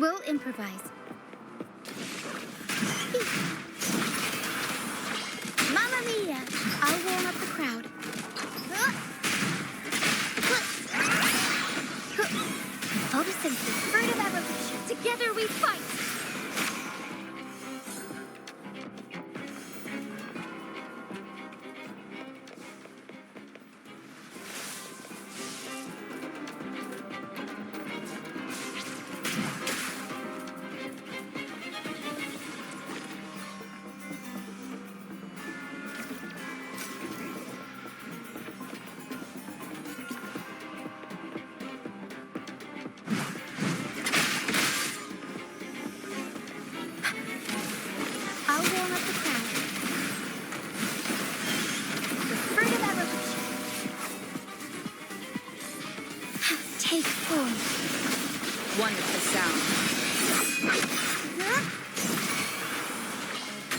We'll improvise. Mamma mia! I'll warm up the crowd. Photosynthesis, furtive evolution. Together we fight! Wonderful sound.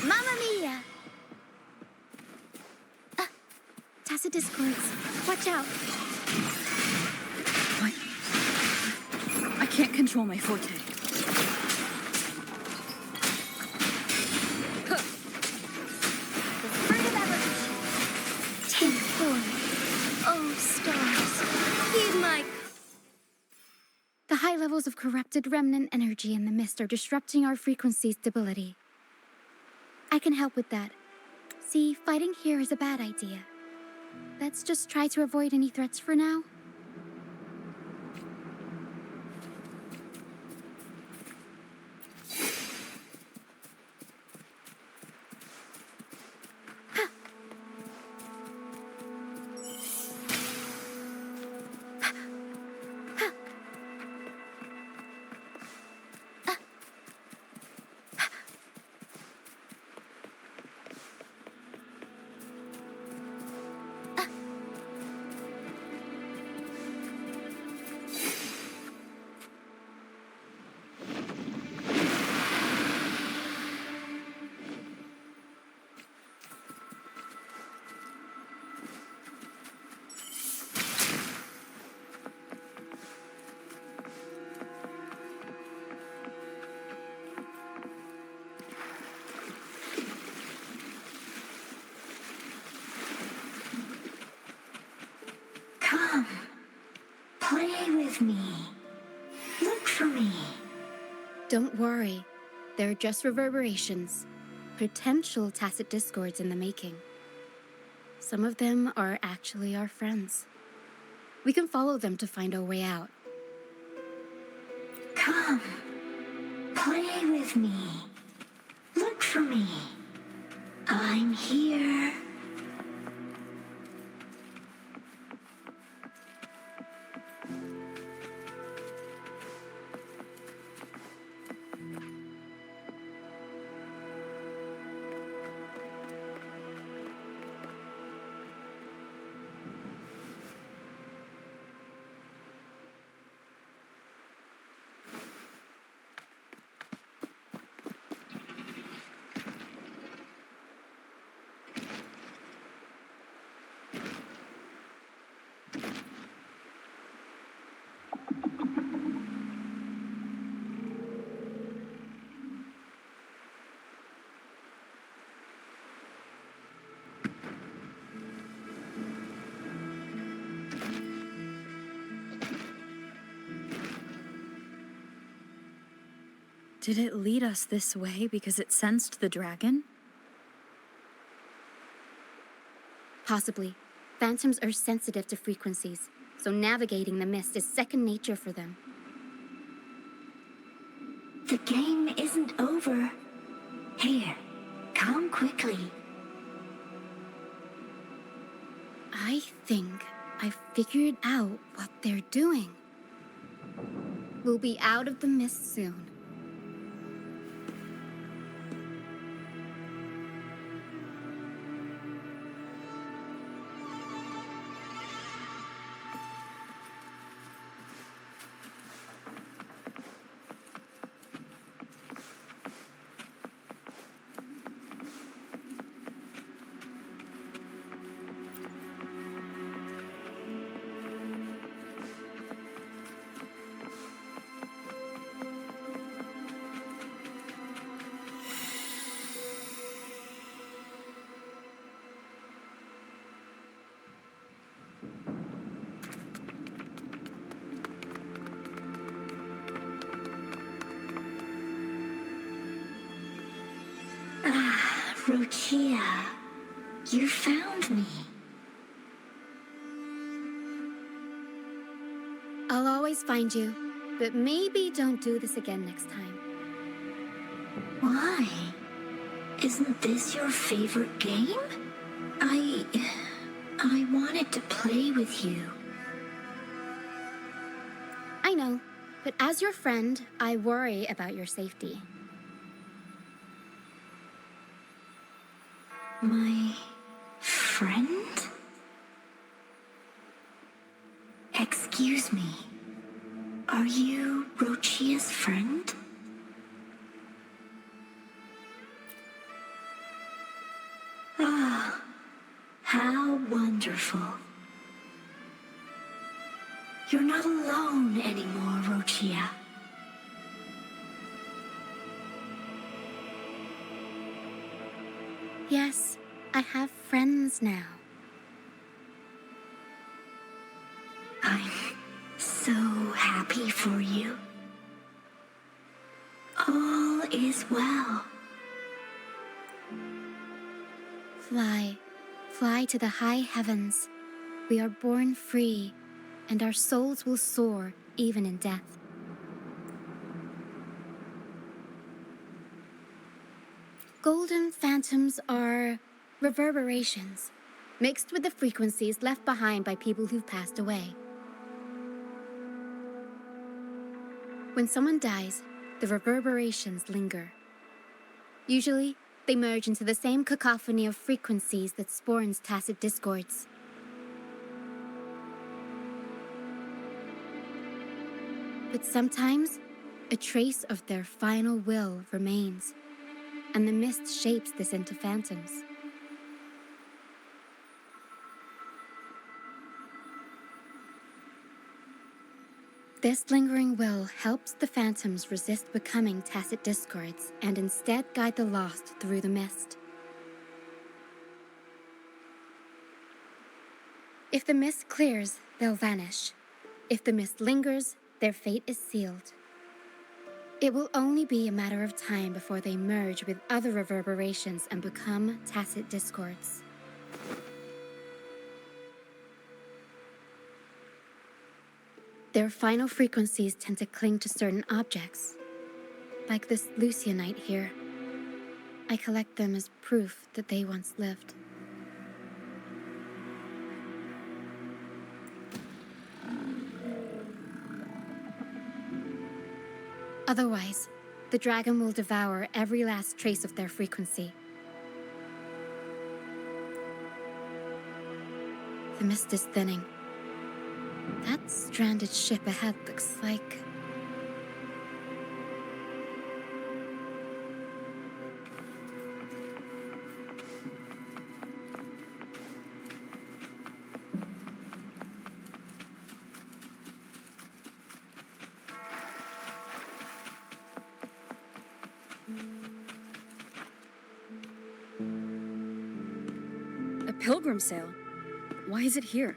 Mamma mia! Tacit discords. Watch out. What? I can't control my forte. Furtive evolution. Take form. Oh, stars. Heed my... The high levels of corrupted remnant energy in the mist are disrupting our frequency stability. I can help with that. See, fighting here is a bad idea. Let's just try to avoid any threats for now. Come, play with me. Look for me. Don't worry. They're just reverberations. Potential tacit discords in the making. Some of them are actually our friends. We can follow them to find our way out. Come, play with me. Look for me. I'm here. Did it lead us this way because it sensed the dragon? Possibly. Phantoms are sensitive to frequencies, so navigating the mist is second nature for them. The game isn't over. Here, come quickly. I think I figured out what they're doing. We'll be out of the mist soon. Ah, Roccia, you found me. I'll always find you, but maybe don't do this again next time. Why? Isn't this your favorite game? I wanted to play with you. I know, but as your friend, I worry about your safety. My friend? Excuse me. Are you Roccia's friend? Ah, how wonderful. You're not alone anymore, Roccia. Yes, I have friends now. I'm so happy for you. All is well. Fly, fly to the high heavens. We are born free, and our souls will soar even in death. Golden phantoms are reverberations, mixed with the frequencies left behind by people who've passed away. When someone dies, the reverberations linger. Usually, they merge into the same cacophony of frequencies that spawns tacit discords. But sometimes, a trace of their final will remains, and the mist shapes this into phantoms. This lingering will helps the phantoms resist becoming tacit discords and instead guide the lost through the mist. If the mist clears, they'll vanish. If the mist lingers, their fate is sealed. It will only be a matter of time before they merge with other reverberations and become tacit discords. Their final frequencies tend to cling to certain objects, like this Lucianite here. I collect them as proof that they once lived. Otherwise, the dragon will devour every last trace of their frequency. The mist is thinning. That stranded ship ahead looks like... A pilgrim sale? Why is it here?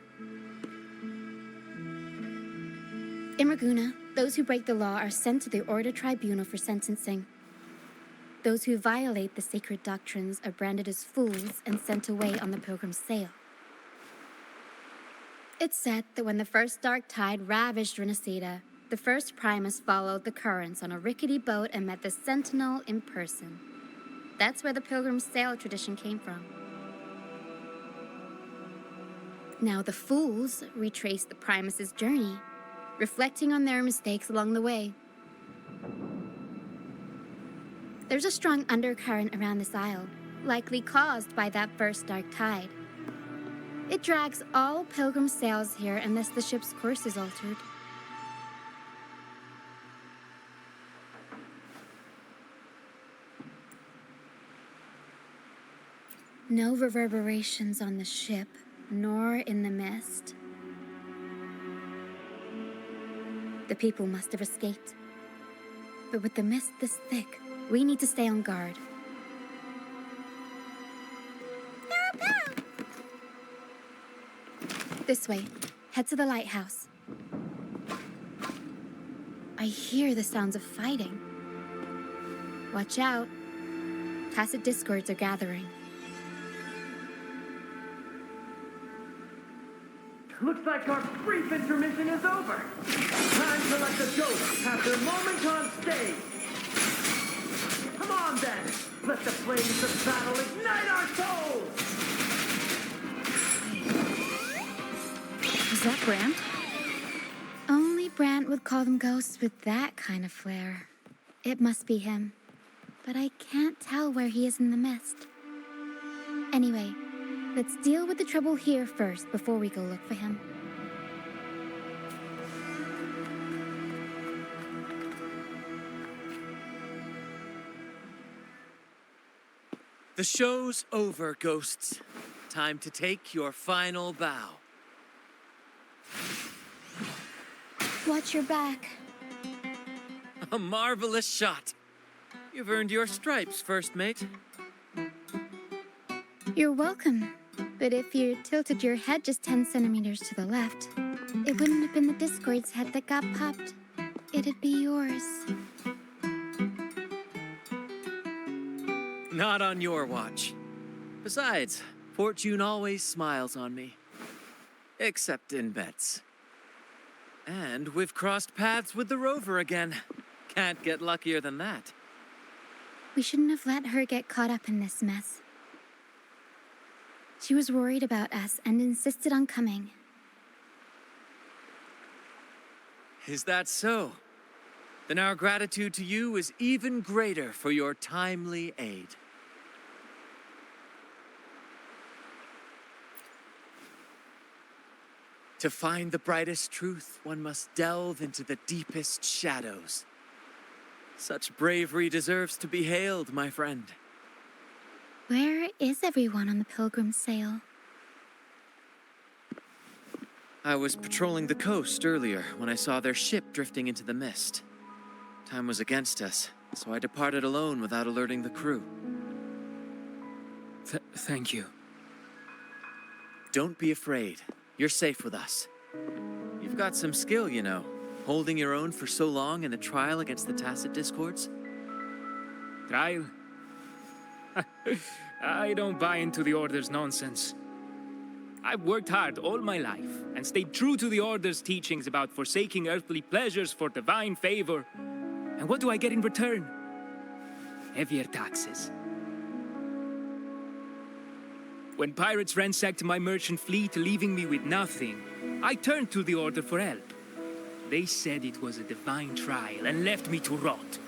In Raguna, those who break the law are sent to the Order Tribunal for sentencing. Those who violate the sacred doctrines are branded as fools and sent away on the pilgrim's sale. It's said that when the first dark tide ravaged Rinascita, the first Primus followed the currents on a rickety boat and met the Sentinel in person. That's where the pilgrim's sale tradition came from. Now the fools retrace the Primus's journey, reflecting on their mistakes along the way. There's a strong undercurrent around this isle, likely caused by that first dark tide. It drags all pilgrim sails here unless the ship's course is altered. No reverberations on the ship, nor in the mist. The people must have escaped. But with the mist this thick, we need to stay on guard. This way. Head to the lighthouse. I hear the sounds of fighting. Watch out. tacit discords are gathering. Looks like our brief intermission is over. Time to let the ghosts have their moment on stage. Come on then, let the flames of battle ignite our souls! Is that Brant? Only Brant would call them ghosts with that kind of flair. It must be him. But I can't tell where he is in the mist. Anyway, let's deal with the trouble here first before we go look for him. The show's over, ghosts. Time to take your final bow. Watch your back. A marvelous shot. You've earned your stripes, first mate. You're welcome. But if you tilted your head just 10 centimeters to the left, it wouldn't have been the Discord's head that got popped. It'd be yours. Not on your watch. Besides, fortune always smiles on me. Except in bets. And we've crossed paths with the Rover again. Can't get luckier than that. We shouldn't have let her get caught up in this mess. She was worried about us and insisted on coming. Is that so? Then our gratitude to you is even greater for your timely aid. To find the brightest truth, one must delve into the deepest shadows. Such bravery deserves to be hailed, my friend. Where is everyone on the Pilgrim sail? I was patrolling the coast earlier when I saw their ship drifting into the mist. Time was against us, so I departed alone without alerting the crew. Thank you. Don't be afraid. You're safe with us. You've got some skill, you know, holding your own for so long in a trial against the tacit discords. Trial? I don't buy into the Order's nonsense. I've worked hard all my life and stayed true to the Order's teachings about forsaking earthly pleasures for divine favor. And what do I get in return? Heavier taxes. When pirates ransacked my merchant fleet, leaving me with nothing, I turned to the Order for help. They said it was a divine trial and left me to rot.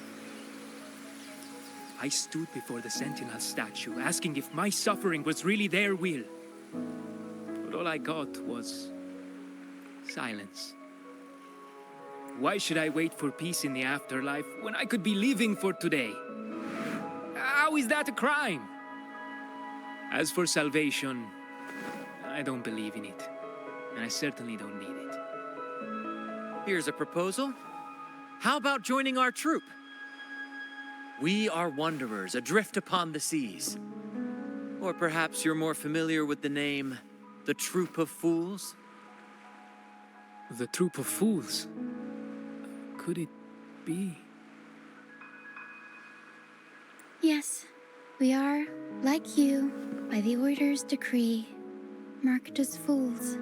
I stood before the Sentinel statue, asking if my suffering was really their will. But all I got was silence. Why should I wait for peace in the afterlife when I could be living for today? How is that a crime? As for salvation, I don't believe in it. And I certainly don't need it. Here's a proposal. How about joining our troop? We are wanderers adrift upon the seas. Or perhaps you're more familiar with the name, the Troop of Fools? The Troop of Fools? Could it be? Yes, we are, like you, by the Order's decree, marked as fools.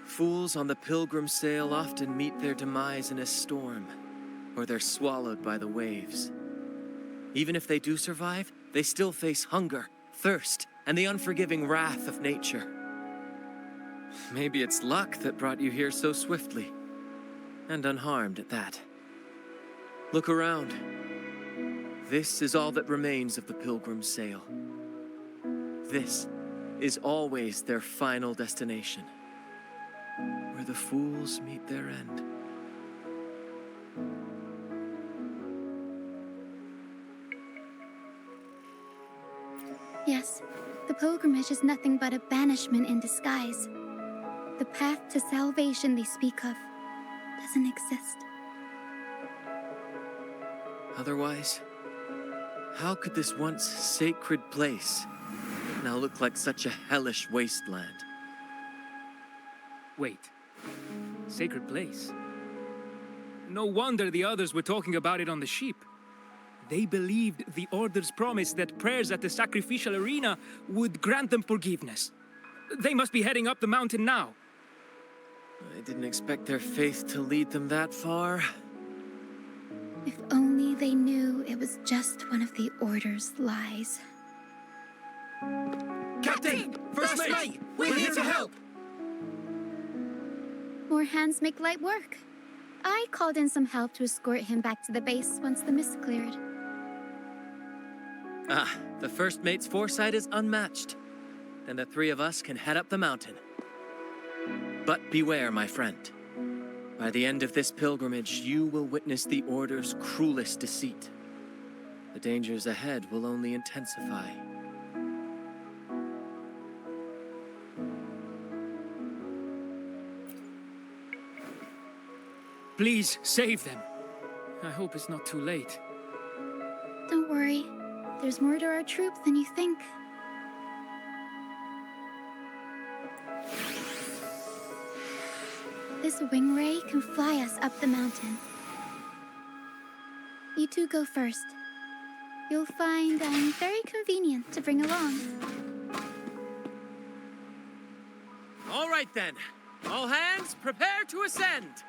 Fools on the pilgrim sail often meet their demise in a storm, or they're swallowed by the waves. Even if they do survive, they still face hunger, thirst, and the unforgiving wrath of nature. Maybe it's luck that brought you here so swiftly, and unharmed at that. Look around. This is all that remains of the pilgrim's sail. This is always their final destination, where the fools meet their end. Yes, the pilgrimage is nothing but a banishment in disguise. The path to salvation they speak of doesn't exist. Otherwise, how could this once sacred place now look like such a hellish wasteland? Wait. Sacred place? No wonder the others were talking about it on the ship. They believed the Order's promise that prayers at the sacrificial arena would grant them forgiveness. They must be heading up the mountain now. I didn't expect their faith to lead them that far. If only they knew it was just one of the Order's lies. Captain! First mate! We're here to help! More hands make light work. I called in some help to escort him back to the base once the mist cleared. Ah, the first mate's foresight is unmatched. Then the three of us can head up the mountain. But beware, my friend. By the end of this pilgrimage, you will witness the Order's cruelest deceit. The dangers ahead will only intensify. Please, save them. I hope it's not too late. Don't worry. There's more to our troop than you think. This wing ray can fly us up the mountain. You two go first. You'll find I'm very convenient to bring along. All right then. All hands, prepare to ascend!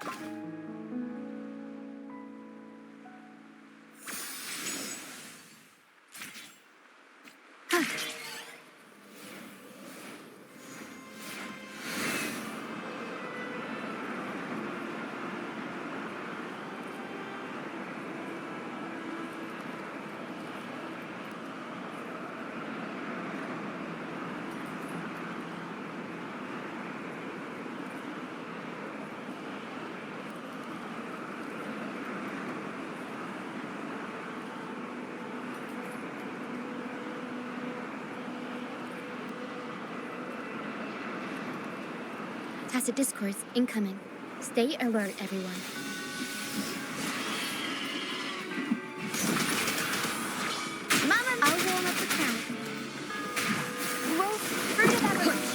Tacit discords incoming. Stay alert, everyone. Mama, I'll warm up the crowd. Roll fruit of avalanche.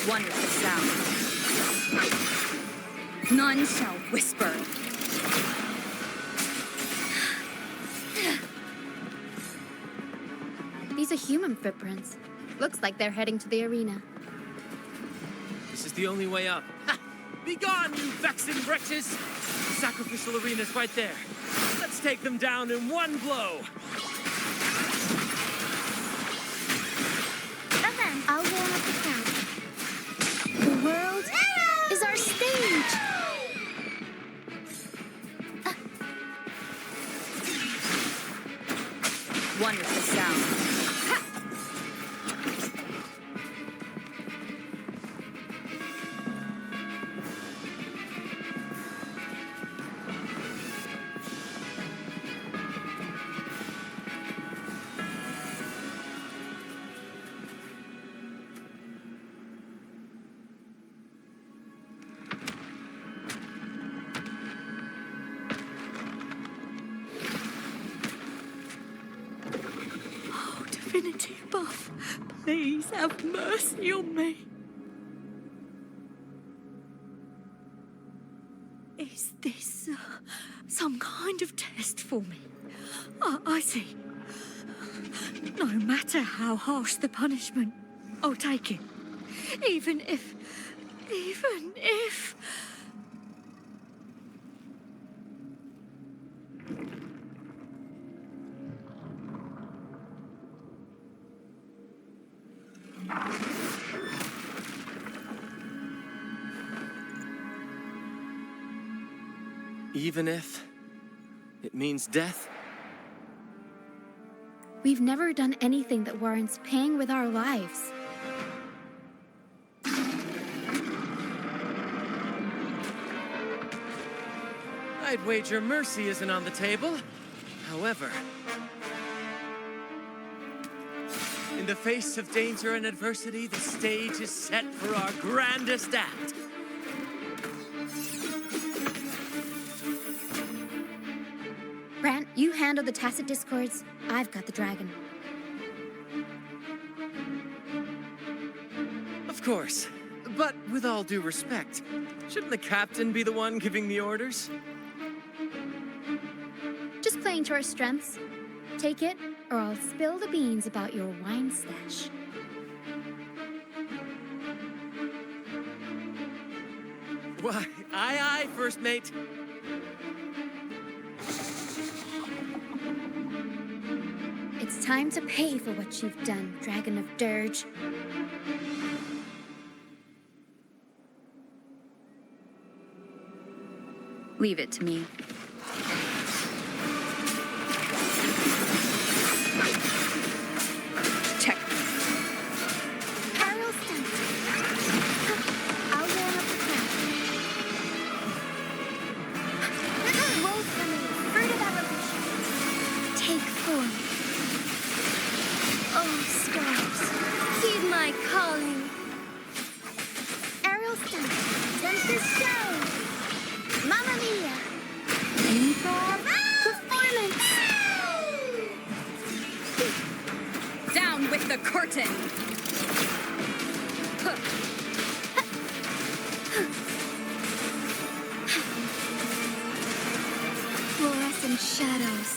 Wonderful sound. None shall whisper. These are human footprints. Looks like they're heading to the arena. This is the only way up. Ha! Begone, you vexing wretches! The sacrificial arena's right there. Let's take them down in one blow. And then I'll warm up the crowd. The world is our stage! Wonderful sound. Divinity above, please have mercy on me. Is this some kind of test for me? I see. No matter how harsh the punishment, I'll take it. Even if... Even if it means death? We've never done anything that warrants paying with our lives. I'd wager mercy isn't on the table. However, in the face of danger and adversity, the stage is set for our grandest act. Brant, you handle the tacit discords. I've got the dragon. Of course. But with all due respect, shouldn't the captain be the one giving the orders? Just playing to our strengths. Take it, or I'll spill the beans about your wine stash. Why, aye, first mate. It's time to pay for what you've done, Dragon of Dirge. Leave it to me. Check. Arrow stunt. I'll ram up the crowd. Roll for me. Fruit of evolution. Take form. Oh, stars. Heed my calling. Arrow stunt. Tempest show. Mamma mia. Improv performance. Down with the curtain! Fluorescent shadows.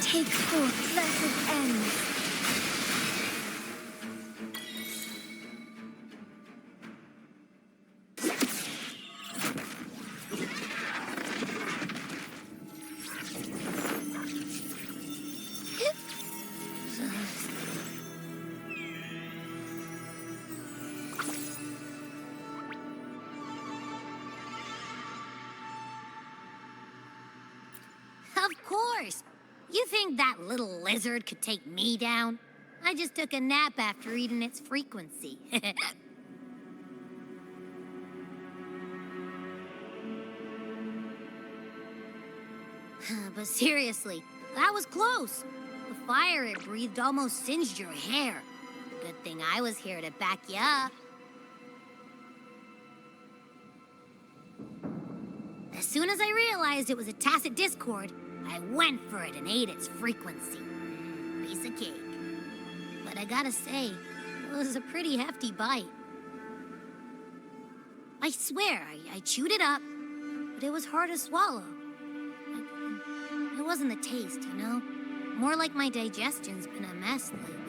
Take forth blessed ends. Of course. You think that little lizard could take me down? I just took a nap after eating its frequency. But seriously, that was close. The fire it breathed almost singed your hair. Good thing I was here to back you up. As soon as I realized it was a tacit discord, I went for it and ate its frequency. Piece of cake. But I gotta say, it was a pretty hefty bite. I swear, I chewed it up, but it was hard to swallow. It wasn't the taste, you know? More like my digestion's been a mess lately.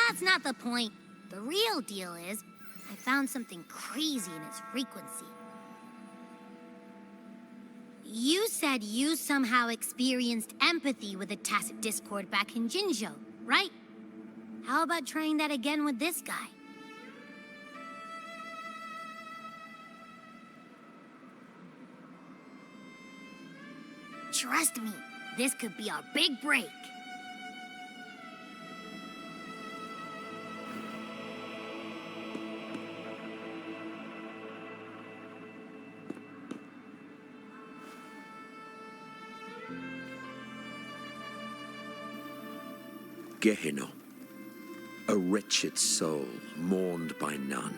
That's not the point. The real deal is, I found something crazy in its frequency. You said you somehow experienced empathy with the tacit discord back in Jinzhou, right? How about trying that again with this guy? Trust me, this could be our big break. Gehenna, a wretched soul mourned by none.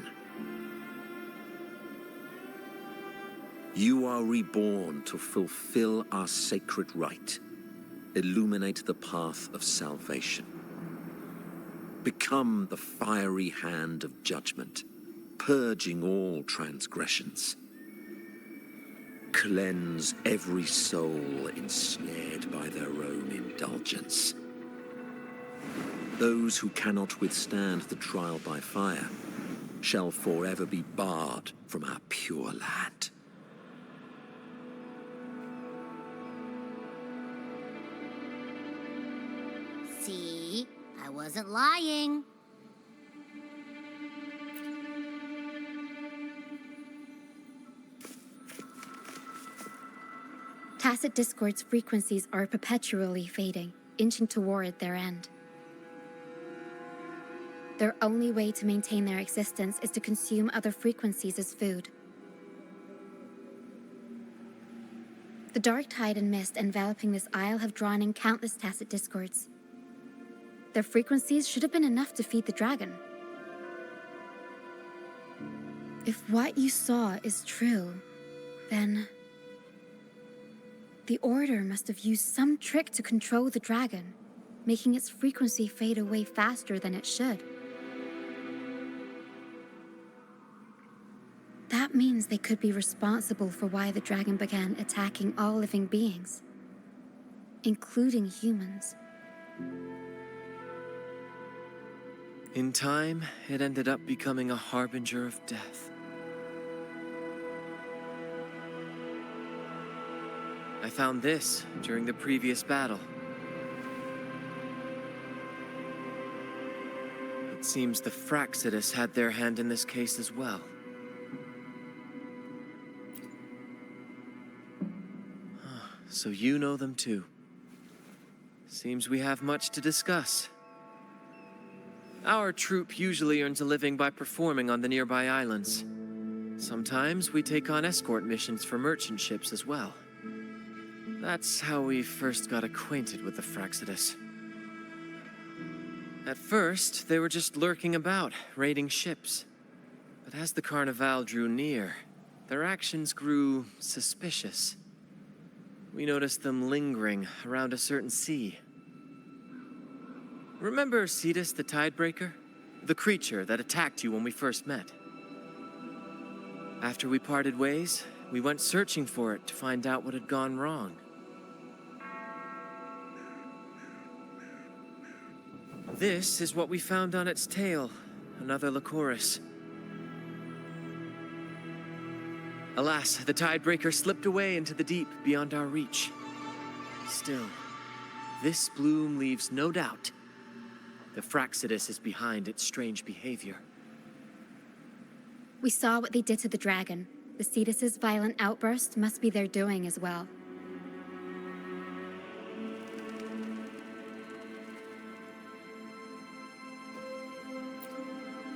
You are reborn to fulfill our sacred rite, illuminate the path of salvation. Become the fiery hand of judgment, purging all transgressions. Cleanse every soul ensnared by their own indulgence. Those who cannot withstand the trial by fire shall forever be barred from our pure land. See? I wasn't lying. Tacit discord's frequencies are perpetually fading, inching toward their end. Their only way to maintain their existence is to consume other frequencies as food. The dark tide and mist enveloping this isle have drawn in countless tacit discords. Their frequencies should have been enough to feed the dragon. If what you saw is true, then the Order must have used some trick to control the dragon. making its frequency fade away faster than it should. That means they could be responsible for why the dragon began attacking all living beings, including humans. In time, it ended up becoming a harbinger of death. I found this during the previous battle. It seems the Fraccidus had their hand in this case as well. So you know them too. Seems we have much to discuss. Our troop usually earns a living by performing on the nearby islands. Sometimes we take on escort missions for merchant ships as well. That's how we first got acquainted with the Fraccidus. At first, they were just lurking about, raiding ships. But as the carnevale drew near, their actions grew suspicious. We noticed them lingering around a certain sea. Remember Cetus the Tidebreaker? The creature that attacked you when we first met? After we parted ways, we went searching for it to find out what had gone wrong. This is what we found on its tail, another Lycoris. Alas, the Tidebreaker slipped away into the deep beyond our reach. Still, this bloom leaves no doubt. The Fraccidus is behind its strange behavior. We saw what they did to the dragon. The Cetus's violent outburst must be their doing as well.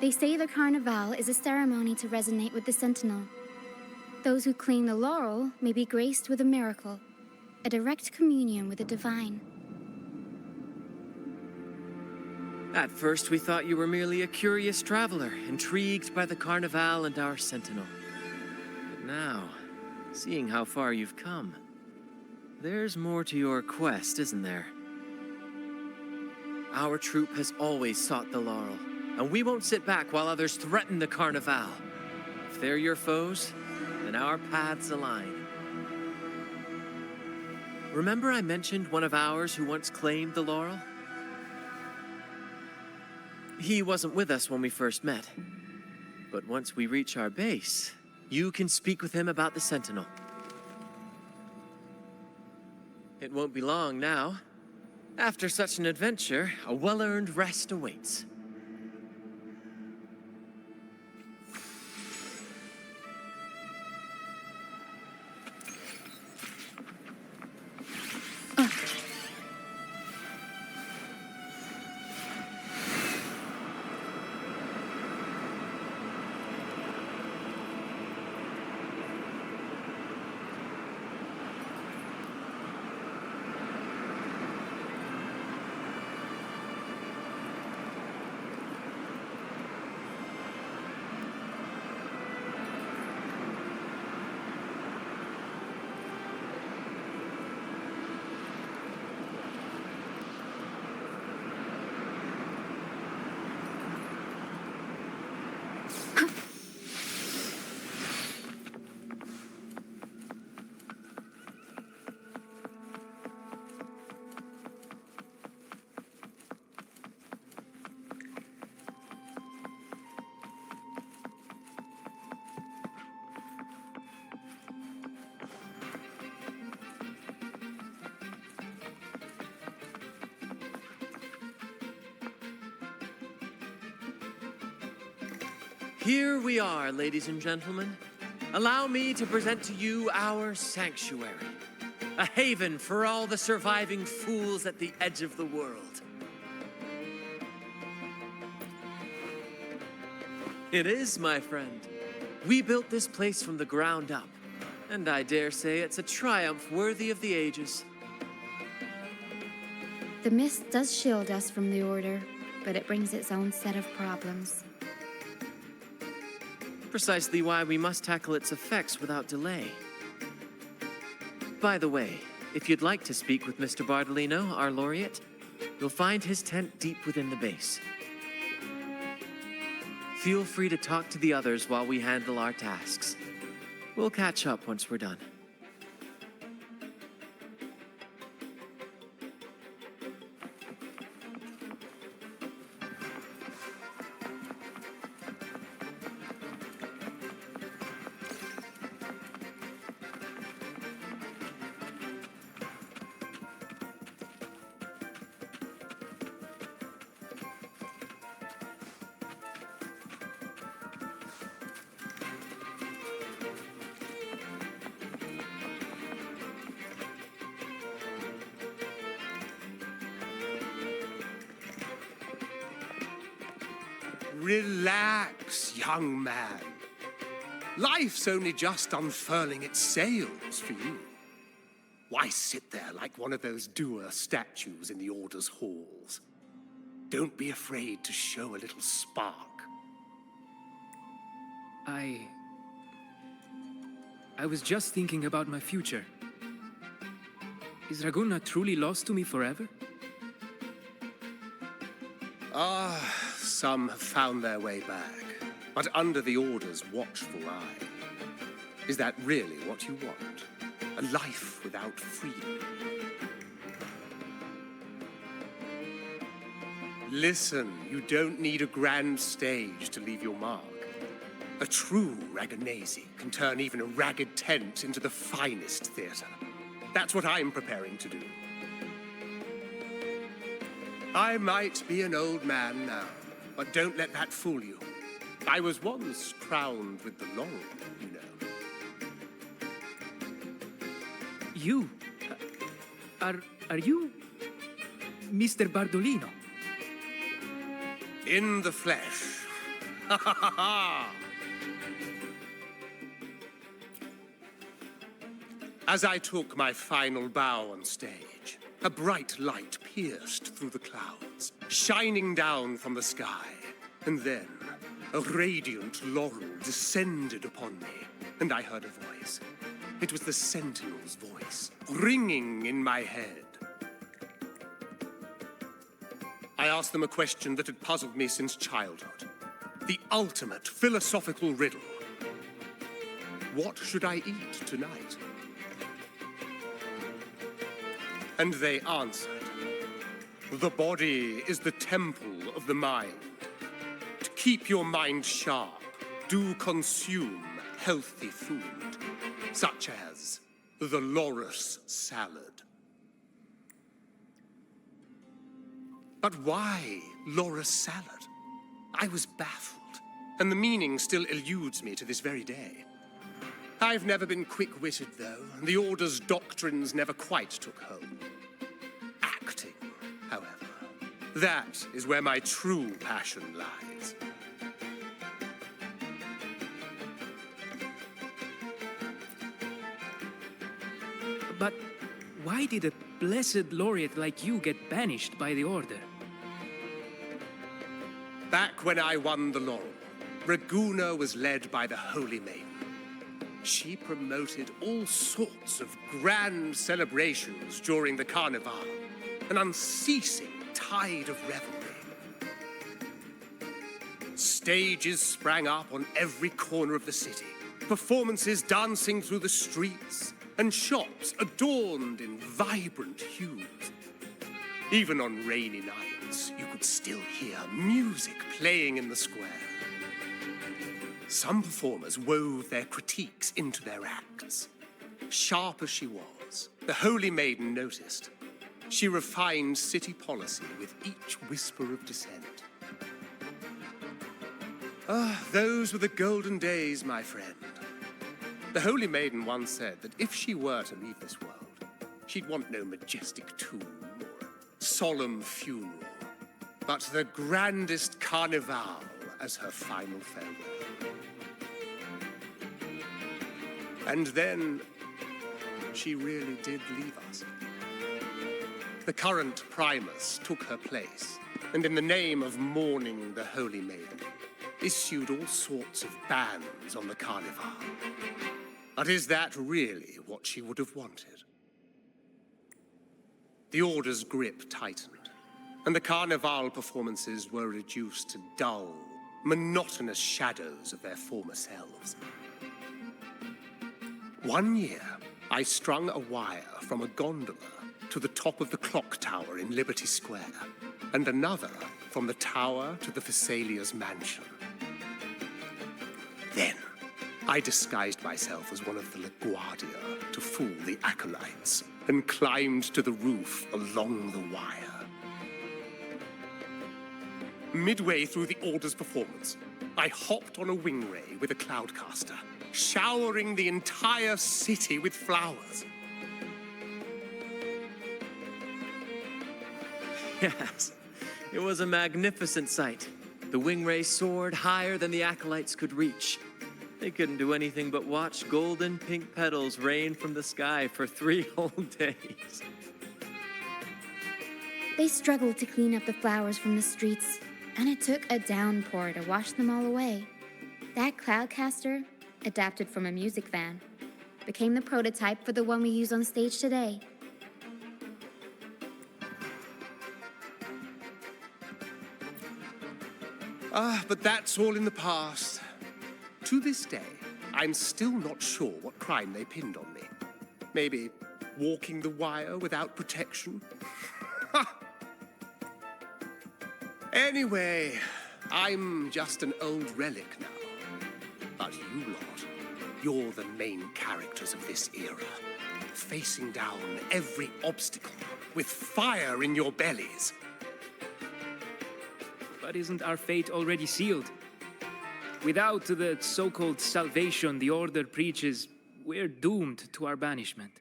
They say the carnevale is a ceremony to resonate with the sentinel. Those who claim the laurel may be graced with a miracle, a direct communion with the divine. At first, we thought you were merely a curious traveler, intrigued by the carnevale and our sentinel. But now, seeing how far you've come, there's more to your quest, isn't there? Our troop has always sought the laurel, and we won't sit back while others threaten the carnevale. If they're your foes, then our paths align. Remember I mentioned one of ours who once claimed the laurel? He wasn't with us when we first met. But once we reach our base, you can speak with him about the Sentinel. It won't be long now. After such an adventure, a well-earned rest awaits. Here we are, ladies and gentlemen. Allow me to present to you our sanctuary, a haven for all the surviving fools at the edge of the world. It is, my friend. We built this place from the ground up, and I dare say it's a triumph worthy of the ages. The mist does shield us from the Order, but it brings its own set of problems. Precisely why we must tackle its effects without delay. By the way, if you'd like to speak with Mr. Bardolino, our laureate, You'll find his tent deep within the base. Feel free to talk to the others while we handle our tasks. We'll catch up once we're done. Relax, young man. Life's only just unfurling its sails for you. Why sit there like one of those dour statues in the Order's halls? Don't be afraid to show a little spark. I was just thinking about my future. Is Raguna truly lost to me forever? Some have found their way back, but under the Order's watchful eye. Is that really what you want? A life without freedom? Listen, you don't need a grand stage to leave your mark. A true Raganese can turn even a ragged tent into the finest theater. That's what I'm preparing to do. I might be an old man now, but don't let that fool you. I was once crowned with the laurel, you know. You? Are you Mr. Bardolino? In the flesh. Ha ha ha ha! As I took my final bow on stage, a bright light pierced through the clouds, shining down from the sky. And then, a radiant laurel descended upon me, and I heard a voice. It was the Sentinel's voice, ringing in my head. I asked them a question that had puzzled me since childhood. The ultimate philosophical riddle. What should I eat tonight? And they answered, the body is the temple of the mind. To keep your mind sharp, do consume healthy food, such as the loris salad. But why loris salad? I was baffled, and the meaning still eludes me to this very day. I've never been quick-witted, though, and the Order's doctrines never quite took hold. Acting, however, that is where my true passion lies. But why did a blessed laureate like you get banished by the Order? Back when I won the laurel, Raguna was led by the Holy Maiden. She promoted all sorts of grand celebrations during the carnevale, an unceasing tide of revelry. Stages sprang up on every corner of the city, performances dancing through the streets, and shops adorned in vibrant hues. Even on rainy nights, you could still hear music playing in the square. Some performers wove their critiques into their acts. Sharp as she was, the Holy Maiden noticed. She refined city policy with each whisper of dissent. Those were the golden days, my friend. The Holy Maiden once said that if she were to leave this world, she'd want no majestic tomb or solemn funeral, but the grandest carnevale as her final farewell. And then, she really did leave us. The current Primus took her place, and in the name of mourning the Holy Maiden, issued all sorts of bans on the carnivale. But is that really what she would have wanted? The Order's grip tightened, and the carnevale performances were reduced to dull, monotonous shadows of their former selves. One year, I strung a wire from a gondola to the top of the clock tower in Liberty Square, and another from the tower to the Thessalia's mansion. Then, I disguised myself as one of the LaGuardia to fool the acolytes, and climbed to the roof along the wire. Midway through the Order's performance, I hopped on a wing ray with a cloudcaster, showering the entire city with flowers. Yes, it was a magnificent sight. The wing ray soared higher than the acolytes could reach. They couldn't do anything but watch golden pink petals rain from the sky for 3 whole days. They struggled to clean up the flowers from the streets, and it took a downpour to wash them all away. That cloudcaster, adapted from a music van, became the prototype for the one we use on stage today. But that's all in the past. To this day, I'm still not sure what crime they pinned on me. Maybe walking the wire without protection? Anyway, I'm just an old relic now. But you lot, you're the main characters of this era, facing down every obstacle with fire in your bellies. But isn't our fate already sealed? Without the so-called salvation the Order preaches, we're doomed to our banishment.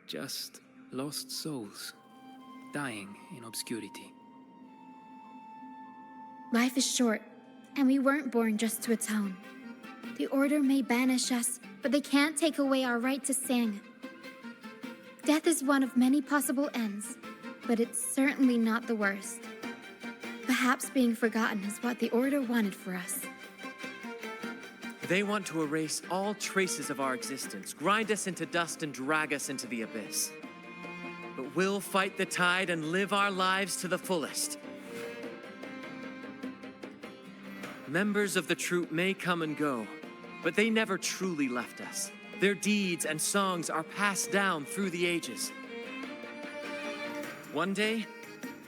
Just lost souls, dying in obscurity. Life is short, and we weren't born just to atone. The Order may banish us, but they can't take away our right to sing. Death is one of many possible ends, but it's certainly not the worst. Perhaps being forgotten is what the Order wanted for us. They want to erase all traces of our existence, grind us into dust and drag us into the abyss. But we'll fight the tide and live our lives to the fullest. Members of the troupe may come and go, but they never truly left us. Their deeds and songs are passed down through the ages. One day,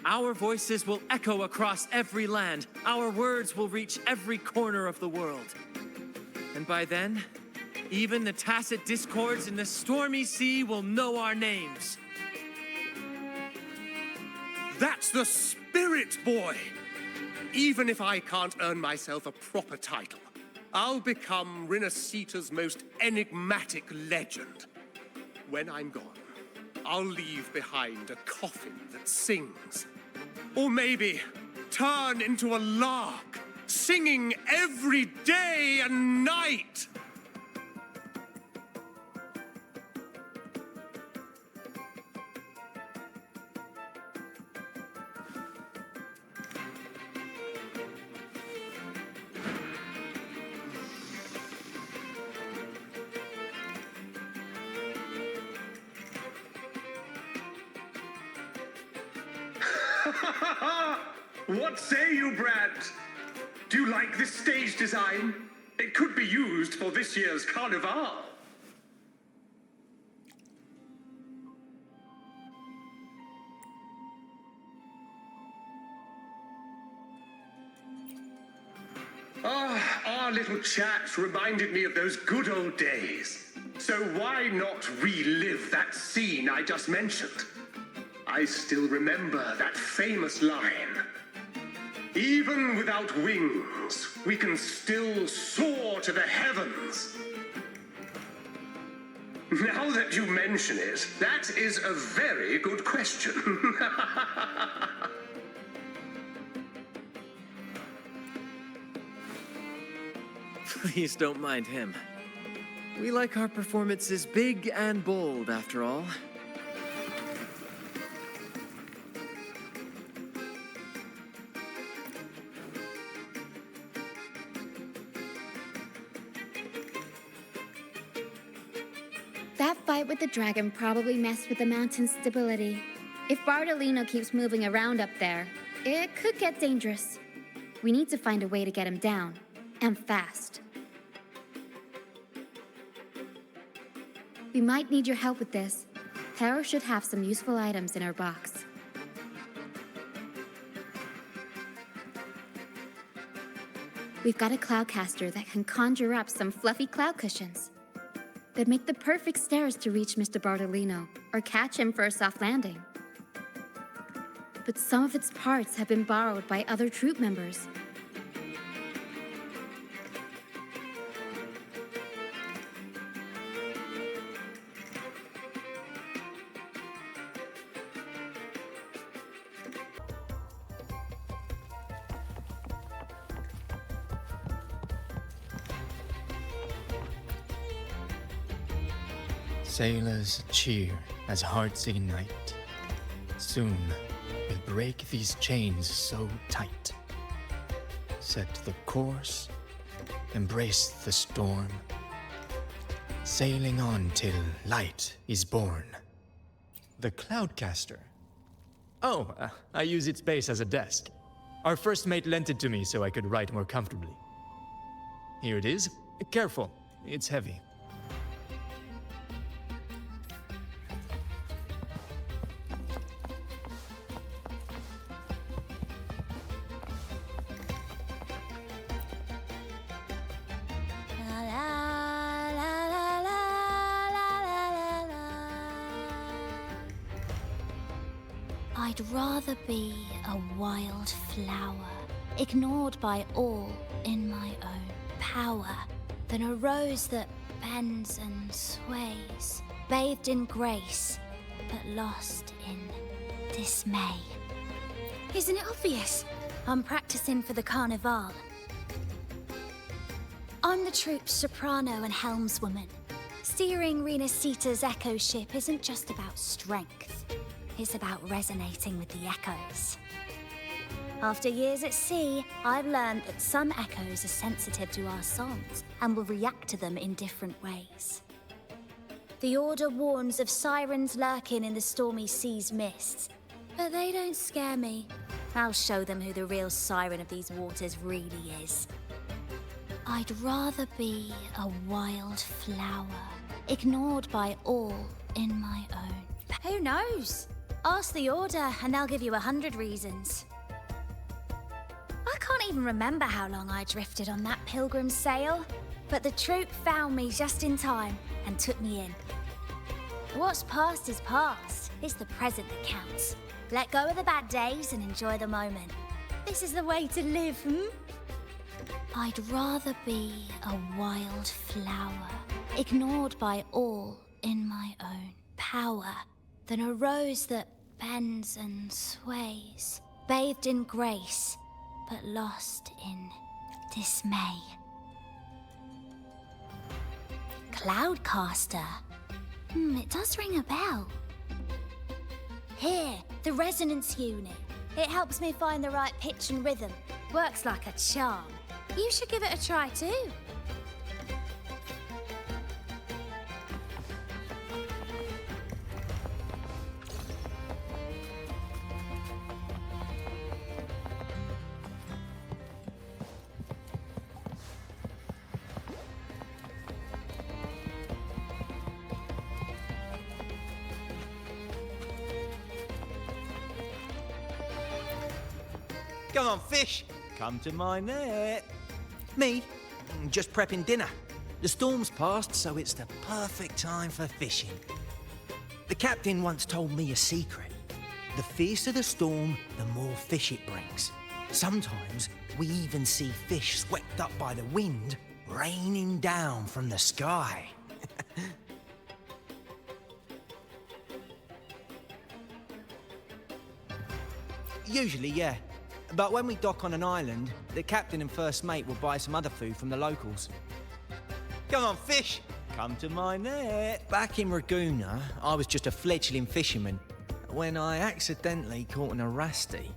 our voices will echo across every land. Our words will reach every corner of the world. And by then, even the tacit discords in the stormy sea will know our names. That's the spirit, boy! Even if I can't earn myself a proper title, I'll become Rinascita's most enigmatic legend. When I'm gone, I'll leave behind a coffin that sings. Or maybe turn into a lark, singing every day and night. What say you, Brant? Do you like this stage design? It could be used for this year's carnevale. Our little chat reminded me of those good old days. So why not relive that scene I just mentioned? I still remember that famous line. Even without wings, we can still soar to the heavens. Now that you mention it, that is a very good question. Please don't mind him. We like our performances big and bold, after all. That fight with the dragon probably messed with the mountain's stability. If Bartolino keeps moving around up there, it could get dangerous. We need to find a way to get him down, and fast. We might need your help with this. Tara should have some useful items in her box. We've got a cloudcaster that can conjure up some fluffy cloud cushions. They'd make the perfect stairs to reach Mr. Bartolino, or catch him for a soft landing. But some of its parts have been borrowed by other troop members. Sailors cheer as hearts ignite. Soon we'll break these chains so tight. Set the course, embrace the storm, sailing on till light is born. The Cloudcaster. Oh, I use its base as a desk. Our first mate lent it to me so I could write more comfortably. Here it is. Careful, it's heavy. I'd rather be a wild flower, ignored by all in my own power, than a rose that bends and sways, bathed in grace, but lost in dismay. Isn't it obvious? I'm practicing for the carnevale. I'm the troop's soprano and helmswoman. Steering Rinascita's echo ship isn't just about strength. It's about resonating with the echoes. After years at sea, I've learned that some echoes are sensitive to our songs and will react to them in different ways. The Order warns of sirens lurking in the stormy sea's mists, but they don't scare me. I'll show them who the real siren of these waters really is. I'd rather be a wild flower, ignored by all in my own. Who knows? Ask the Order and they'll give you 100 reasons. I can't even remember how long I drifted on that pilgrim's sail, but the troop found me just in time and took me in. What's past is past. It's the present that counts. Let go of the bad days and enjoy the moment. This is the way to live, I'd rather be a wild flower, ignored by all in my own power, than a rose that bends and sways, bathed in grace, but lost in dismay. Cloudcaster. It does ring a bell. Here, the resonance unit. It helps me find the right pitch and rhythm. Works like a charm. You should give it a try too. Come on, fish. Come to my net. Me? Just prepping dinner. The storm's passed, so it's the perfect time for fishing. The captain once told me a secret. The fiercer the storm, the more fish it brings. Sometimes we even see fish swept up by the wind, raining down from the sky. Usually, yeah. But when we dock on an island, the captain and first mate will buy some other food from the locals. Come on, fish! Come to my net. Back in Raguna, I was just a fledgling fisherman when I accidentally caught an arasti.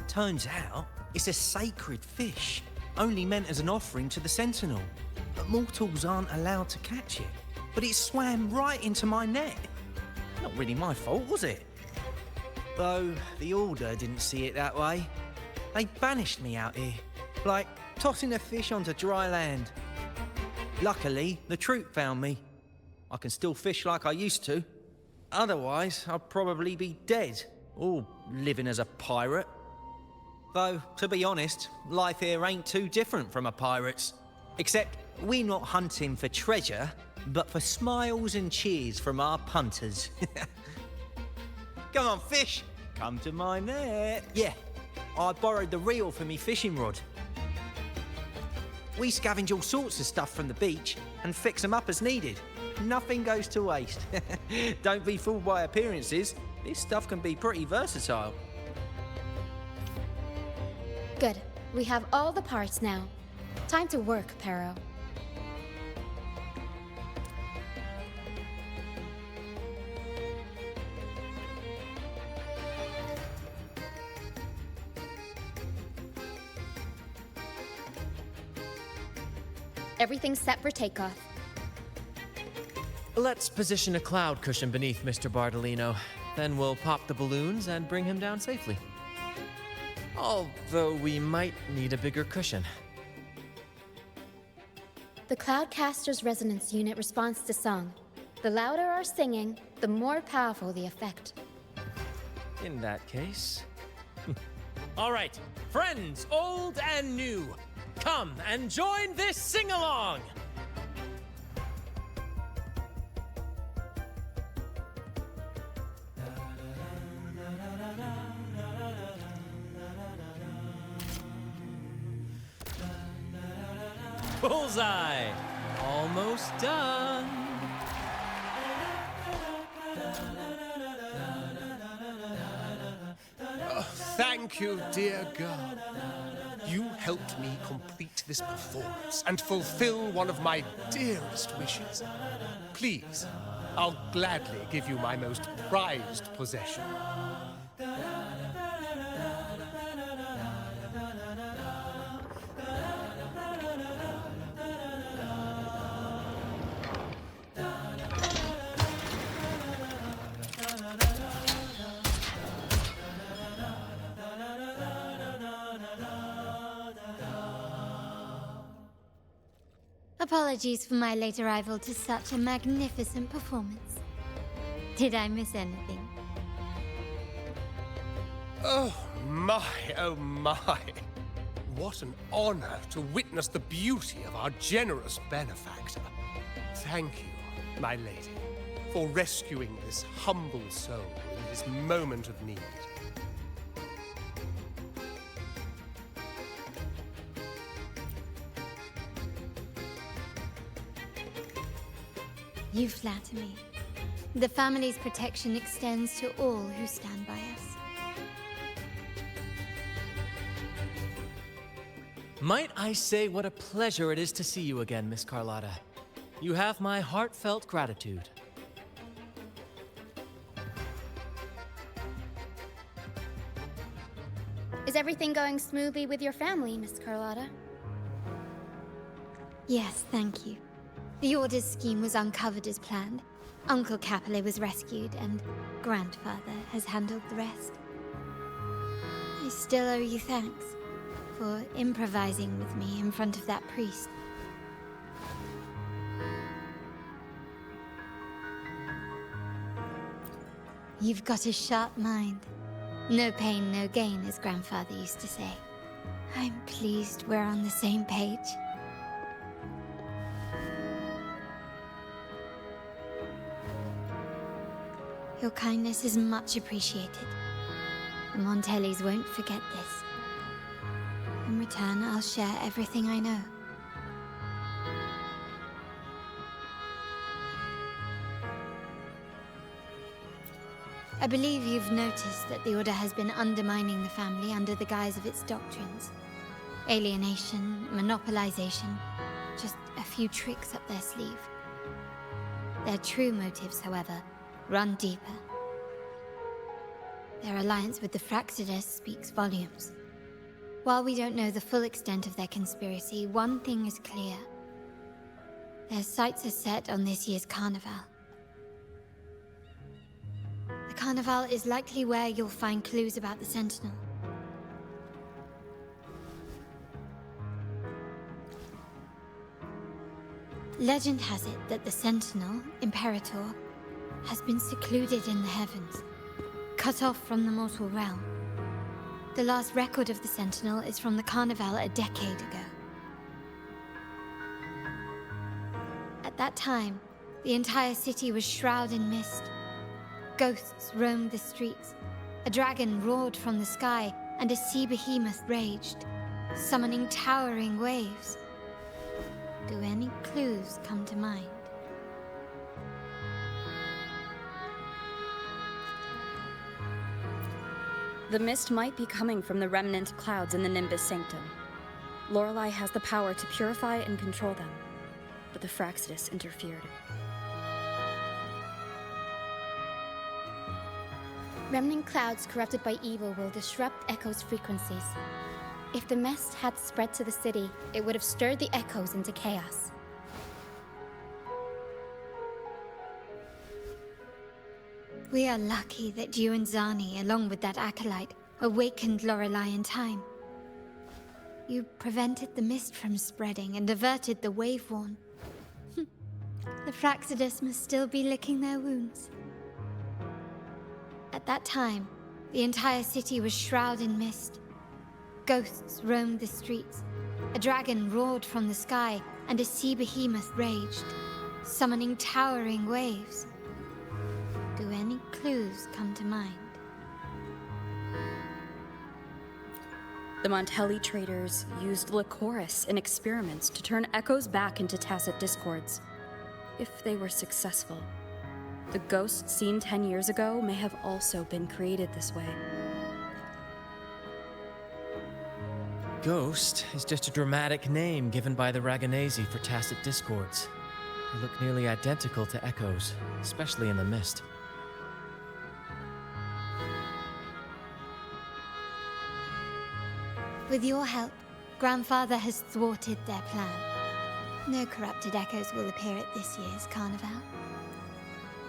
Turns out, it's a sacred fish, only meant as an offering to the Sentinel. But mortals aren't allowed to catch it. But it swam right into my net. Not really my fault, was it? Though the Order didn't see it that way. They banished me out here, like tossing a fish onto dry land. Luckily, the troop found me. I can still fish like I used to. Otherwise, I'd probably be dead, or living as a pirate. Though, to be honest, life here ain't too different from a pirate's. Except, we're not hunting for treasure, but for smiles and cheers from our punters. Come on, fish! Come to my net. Yeah, I borrowed the reel for me fishing rod. We scavenge all sorts of stuff from the beach and fix them up as needed. Nothing goes to waste. Don't be fooled by appearances. This stuff can be pretty versatile. Good. We have all the parts now. Time to work, Pero. Everything's set for takeoff. Let's position a cloud cushion beneath Mr. Bardolino. Then we'll pop the balloons and bring him down safely. Although we might need a bigger cushion. The Cloudcaster's resonance unit responds to song. The louder our singing, the more powerful the effect. In that case... All right, friends, old and new, come and join this sing-along! Bullseye! Almost done. Thank you, dear girl. You helped me complete this performance and fulfill one of my dearest wishes. Please, I'll gladly give you my most prized possession. Apologies for my late arrival to such a magnificent performance. Did I miss anything? Oh my, oh my. What an honor to witness the beauty of our generous benefactor. Thank you, my lady, for rescuing this humble soul in this moment of need. You flatter me. The family's protection extends to all who stand by us. Might I say what a pleasure it is to see you again, Miss Carlotta. You have my heartfelt gratitude. Is everything going smoothly with your family, Miss Carlotta? Yes, thank you. The Order's scheme was uncovered as planned. Uncle Capilet was rescued, and Grandfather has handled the rest. I still owe you thanks for improvising with me in front of that priest. You've got a sharp mind. No pain, no gain, as Grandfather used to say. I'm pleased we're on the same page. Your kindness is much appreciated. The Montellis won't forget this. In return, I'll share everything I know. I believe you've noticed that the Order has been undermining the family under the guise of its doctrines. Alienation, monopolization, just a few tricks up their sleeve. Their true motives, however, run deeper. Their alliance with the Rinascita speaks volumes. While we don't know the full extent of their conspiracy, one thing is clear. Their sights are set on this year's carnevale. The carnevale is likely where you'll find clues about the Sentinel. Legend has it that the Sentinel, Imperator, has been secluded in the heavens, cut off from the mortal realm. The last record of the Sentinel is from the carnevale a decade ago. At that time, the entire city was shrouded in mist. Ghosts roamed the streets. A dragon roared from the sky, and a sea behemoth raged, summoning towering waves. Do any clues come to mind? The mist might be coming from the remnant clouds in the Nimbus Sanctum. Lorelei has the power to purify and control them, but the Phraxidus interfered. Remnant clouds corrupted by evil will disrupt Echo's frequencies. If the mist had spread to the city, it would have stirred the echoes into chaos. We are lucky that you and Zani, along with that acolyte, awakened Lorelei in time. You prevented the mist from spreading and averted the wave-worn. The Phraxidus must still be licking their wounds. At that time, the entire city was shrouded in mist. Ghosts roamed the streets. A dragon roared from the sky, and a sea behemoth raged, summoning towering waves. Do any clues come to mind? The Montelli traders used Lycoris in experiments to turn echoes back into tacit discords. If they were successful, the ghosts seen 10 years ago may have also been created this way. Ghost is just a dramatic name given by the Ragganese for tacit discords. They look nearly identical to echoes, especially in the mist. With your help, Grandfather has thwarted their plan. No corrupted echoes will appear at this year's carnival.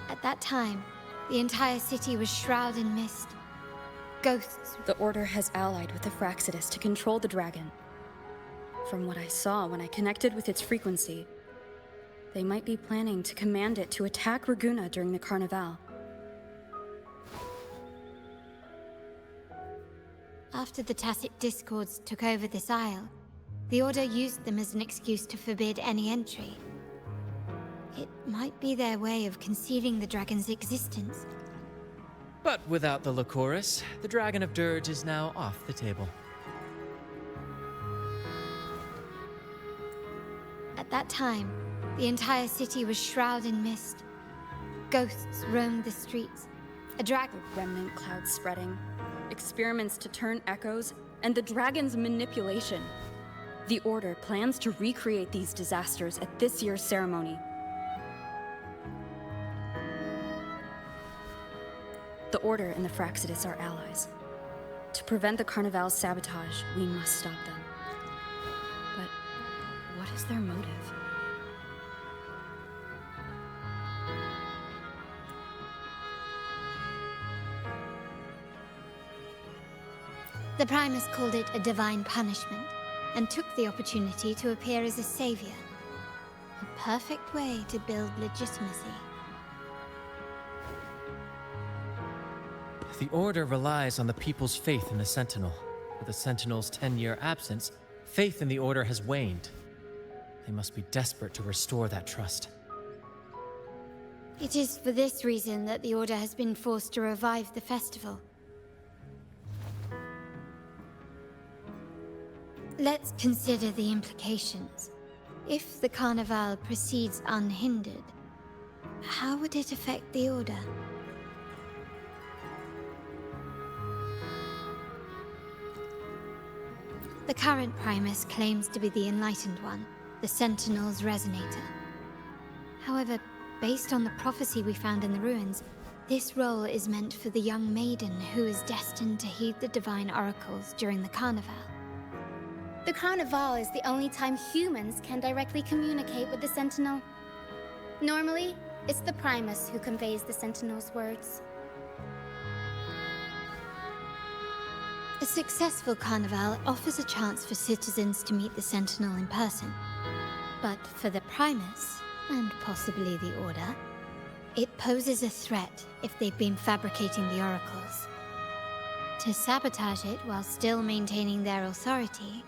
At that time, the entire city was shrouded in mist. Ghosts. The Order has allied with the Phraxidus to control the dragon. From what I saw when I connected with its frequency, they might be planning to command it to attack Ragunna during the carnival. After the tacit discords took over this isle, the Order used them as an excuse to forbid any entry. It might be their way of concealing the dragon's existence. But without the Lycoris, the Dragon of Dirge is now off the table. At that time, the entire city was shrouded in mist. Ghosts roamed the streets. A dragon. Remnant clouds spreading, experiments to turn echoes, and the dragon's manipulation. The Order plans to recreate these disasters at this year's ceremony. The Order and the Phraxidus are allies. To prevent the Carnival's sabotage, we must stop them. But what is their motive? The Primus called it a divine punishment, and took the opportunity to appear as a savior. A perfect way to build legitimacy. The Order relies on the people's faith in the Sentinel. With the Sentinel's 10-year absence, faith in the Order has waned. They must be desperate to restore that trust. It is for this reason that the Order has been forced to revive the festival. Let's consider the implications. If the Carnival proceeds unhindered, how would it affect the Order? The current Primus claims to be the Enlightened One, the Sentinel's Resonator. However, based on the prophecy we found in the ruins, this role is meant for the young maiden who is destined to heed the divine oracles during the Carnival. The Carnival is the only time humans can directly communicate with the Sentinel. Normally, it's the Primus who conveys the Sentinel's words. A successful carnival offers a chance for citizens to meet the Sentinel in person. But for the Primus, and possibly the Order, it poses a threat if they've been fabricating the oracles. To sabotage it while still maintaining their authority,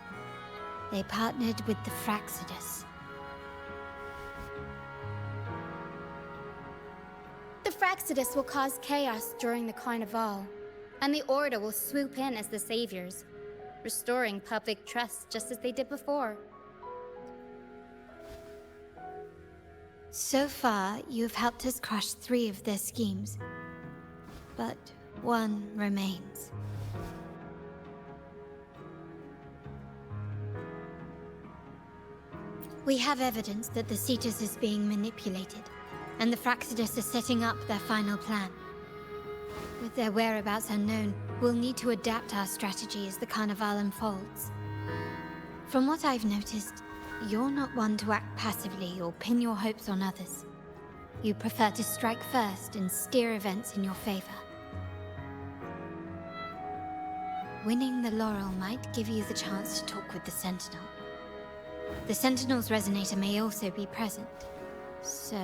they partnered with the Fraccidus. The Fraccidus will cause chaos during the carnival, and the Order will swoop in as the saviors, restoring public trust just as they did before. So far, you've helped us crush 3 of their schemes, but one remains. We have evidence that the Cetus is being manipulated, and the Fraccidus are setting up their final plan. With their whereabouts unknown, we'll need to adapt our strategy as the Carnival unfolds. From what I've noticed, you're not one to act passively or pin your hopes on others. You prefer to strike first and steer events in your favor. Winning the laurel might give you the chance to talk with the Sentinel. The Sentinel's resonator may also be present, so...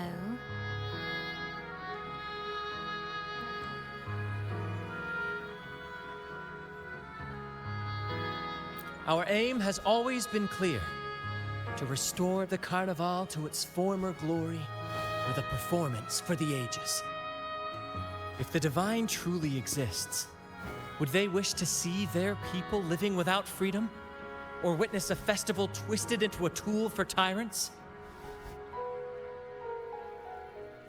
Our aim has always been clear: to restore the Carnival to its former glory with a performance for the ages. If the Divine truly exists, would they wish to see their people living without freedom? Or witness a festival twisted into a tool for tyrants?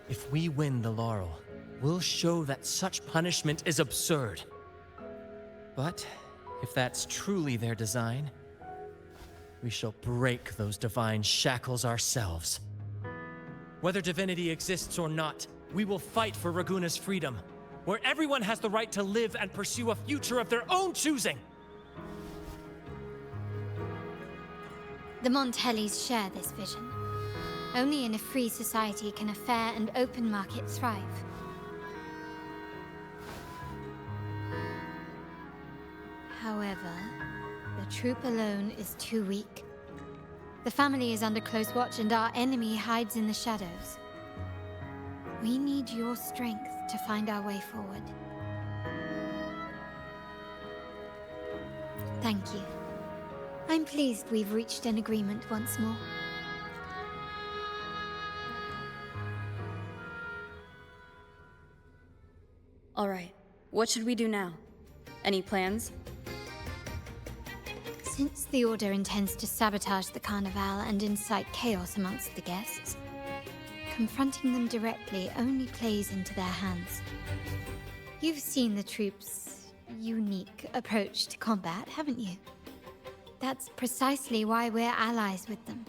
If we win the laurel, we'll show that such punishment is absurd. But if that's truly their design, we shall break those divine shackles ourselves. Whether divinity exists or not, we will fight for Raguna's freedom, where everyone has the right to live and pursue a future of their own choosing. The Montellis share this vision. Only in a free society can a fair and open market thrive. However, the troop alone is too weak. The family is under close watch and our enemy hides in the shadows. We need your strength to find our way forward. Thank you. I'm pleased we've reached an agreement once more. All right, what should we do now? Any plans? Since the Order intends to sabotage the Carnival and incite chaos amongst the guests, confronting them directly only plays into their hands. You've seen the troops' unique approach to combat, haven't you? That's precisely why we're allies with them.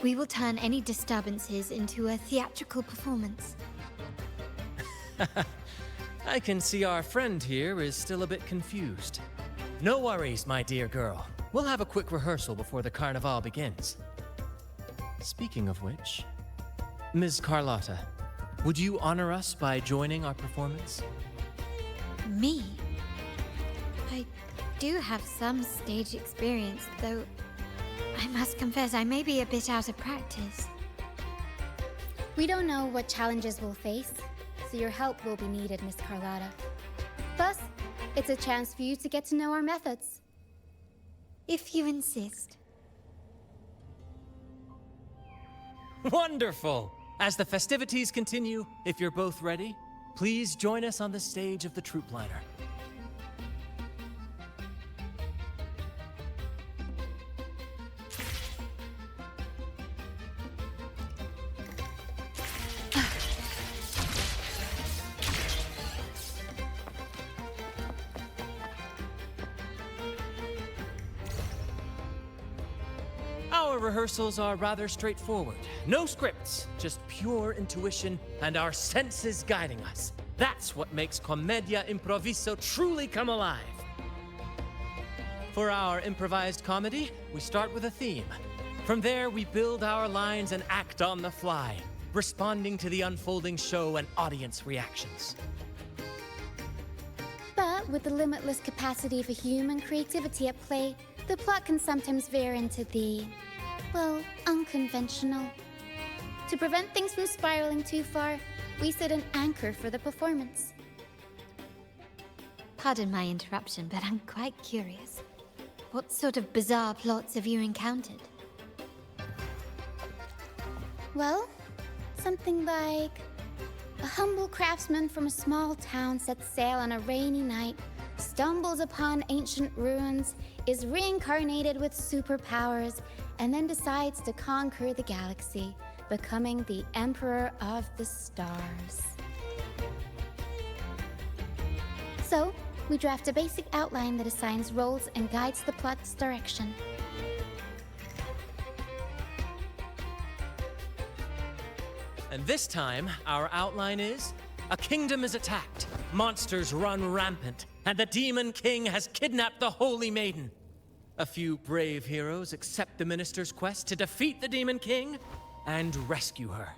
We will turn any disturbances into a theatrical performance. I can see our friend here is still a bit confused. No worries, my dear girl. We'll have a quick rehearsal before the Carnival begins. Speaking of which, Ms. Carlotta, would you honor us by joining our performance? Me? I do have some stage experience, though I must confess I may be a bit out of practice. We don't know what challenges we'll face, so your help will be needed, Miss Carlotta. Plus, it's a chance for you to get to know our methods. If you insist. Wonderful! As the festivities continue, if you're both ready, please join us on the stage of the troop liner. Our rehearsals are rather straightforward. No scripts, just pure intuition and our senses guiding us. That's what makes Commedia Improviso truly come alive. For our improvised comedy, we start with a theme. From there, we build our lines and act on the fly, responding to the unfolding show and audience reactions. But with the limitless capacity for human creativity at play, the plot can sometimes veer into the, well, unconventional. To prevent things from spiraling too far, we set an anchor for the performance. Pardon my interruption, but I'm quite curious. What sort of bizarre plots have you encountered? Well, something like a humble craftsman from a small town sets sail on a rainy night, stumbles upon ancient ruins, is reincarnated with superpowers, and then decides to conquer the galaxy, becoming the Emperor of the Stars. So, we draft a basic outline that assigns roles and guides the plot's direction. And this time, our outline is: a kingdom is attacked, monsters run rampant, and the Demon King has kidnapped the Holy Maiden. A few brave heroes accept the Minister's quest to defeat the Demon King and rescue her.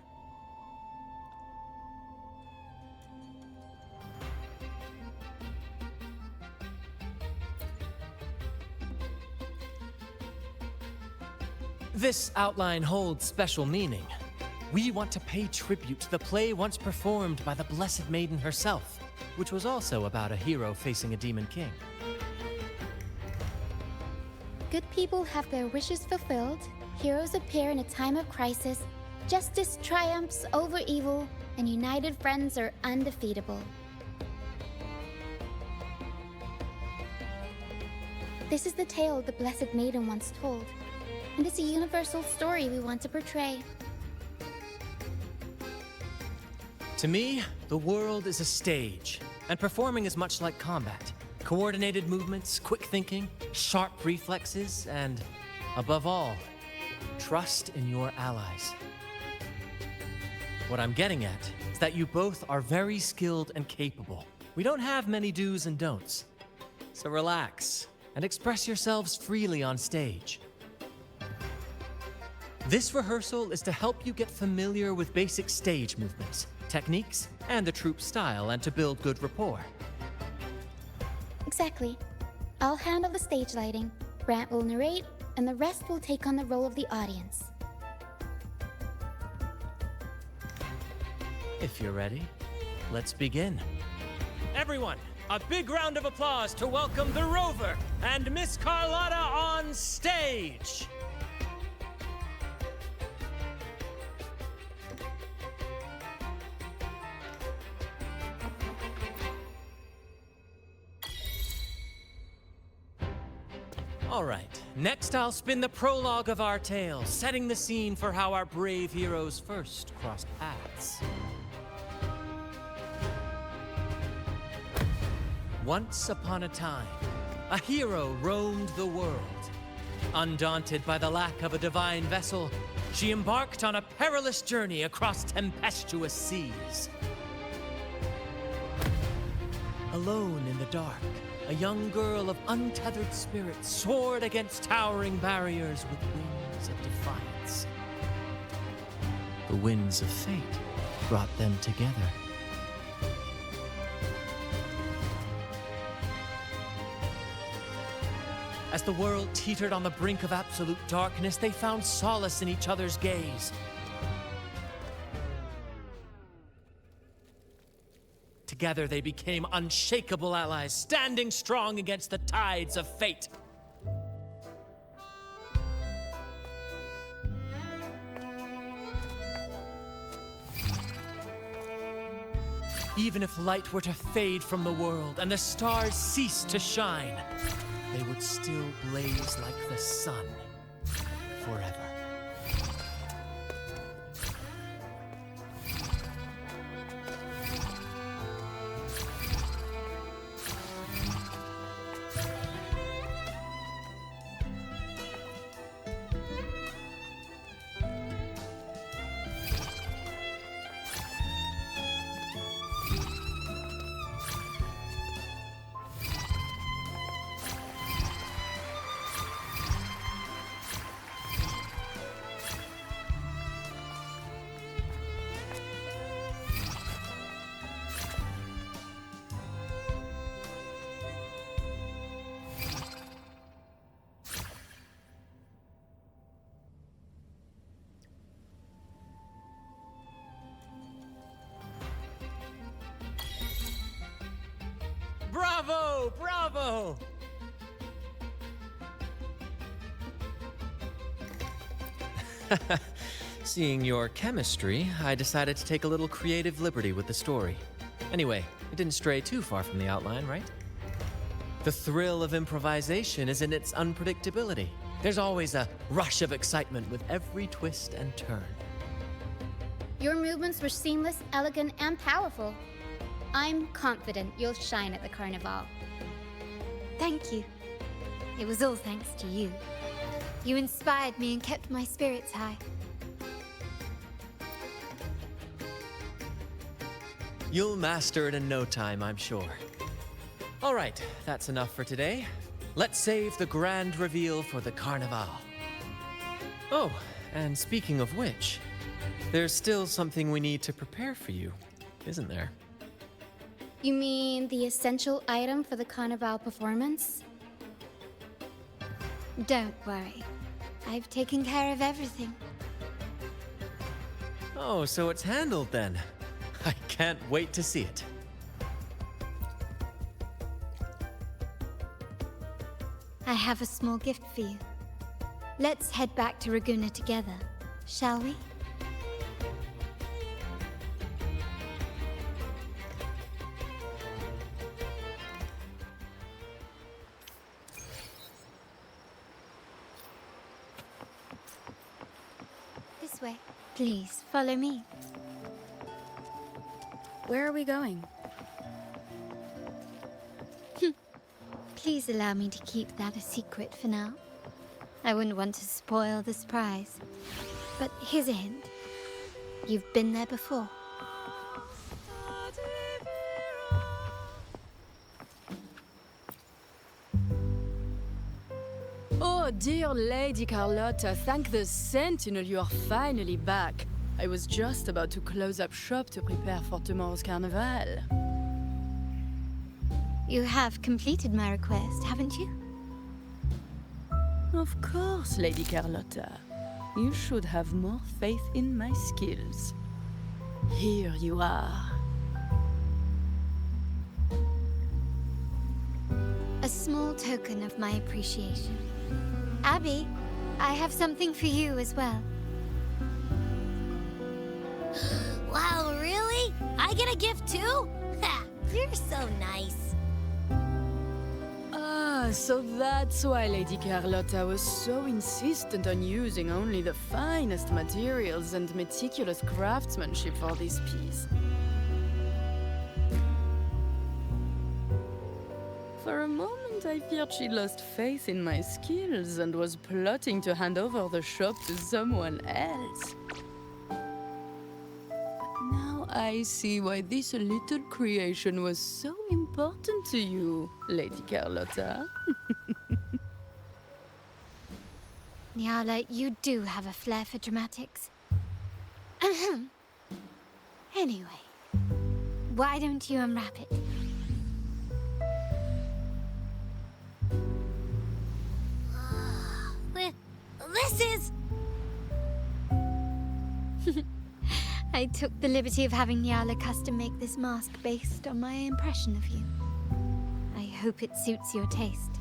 This outline holds special meaning. We want to pay tribute to the play once performed by the Blessed Maiden herself, which was also about a hero facing a Demon King. Good people have their wishes fulfilled, heroes appear in a time of crisis, justice triumphs over evil, and united friends are undefeatable. This is the tale the Blessed Maiden once told, and it's a universal story we want to portray. To me, the world is a stage, and performing is much like combat. Coordinated movements, quick thinking, sharp reflexes, and, above all, trust in your allies. What I'm getting at is that you both are very skilled and capable. We don't have many do's and don'ts. So relax and express yourselves freely on stage. This rehearsal is to help you get familiar with basic stage movements, techniques, and the troupe's style, and to build good rapport. Exactly. I'll handle the stage lighting, Brant will narrate, and the rest will take on the role of the audience. If you're ready, let's begin. Everyone, a big round of applause to welcome the Rover and Miss Carlotta on stage! All right, next I'll spin the prologue of our tale, setting the scene for how our brave heroes first crossed paths. Once upon a time, a hero roamed the world. Undaunted by the lack of a divine vessel, she embarked on a perilous journey across tempestuous seas. Alone in the dark, a young girl of untethered spirit soared against towering barriers with wings of defiance. The winds of fate brought them together. As the world teetered on the brink of absolute darkness, they found solace in each other's gaze. Together they became unshakable allies, standing strong against the tides of fate. Even if light were to fade from the world and the stars cease to shine, they would still blaze like the sun forever. Bravo! Bravo! Seeing your chemistry, I decided to take a little creative liberty with the story. Anyway, it didn't stray too far from the outline, right? The thrill of improvisation is in its unpredictability. There's always a rush of excitement with every twist and turn. Your movements were seamless, elegant, and powerful. I'm confident you'll shine at the carnival. Thank you. It was all thanks to you. You inspired me and kept my spirits high. You'll master it in no time, I'm sure. All right, that's enough for today. Let's save the grand reveal for the carnival. Oh, and speaking of which, there's still something we need to prepare for you, isn't there? You mean the essential item for the carnival performance? Don't worry. I've taken care of everything. Oh, so it's handled then. I can't wait to see it. I have a small gift for you. Let's head back to Ragunna together, shall we? This way. Please, follow me. Where are we going? Please allow me to keep that a secret for now. I wouldn't want to spoil the surprise. But here's a hint. You've been there before. Oh, dear Lady Carlotta, thank the Sentinel you are finally back. I was just about to close up shop to prepare for tomorrow's carnival. You have completed my request, haven't you? Of course, Lady Carlotta. You should have more faith in my skills. Here you are. A small token of my appreciation. Abby, I have something for you as well. Wow, really? I get a gift too? Ha! You're so nice. Ah, so that's why Lady Carlotta was so insistent on using only the finest materials and meticulous craftsmanship for this piece. For a moment, I feared she lost faith in my skills and was plotting to hand over the shop to someone else. Now I see why this little creation was so important to you, Lady Carlotta. Nyala, you do have a flair for dramatics. Anyway, why don't you unwrap it? This is... I took the liberty of having Nyala custom make this mask based on my impression of you. I hope it suits your taste.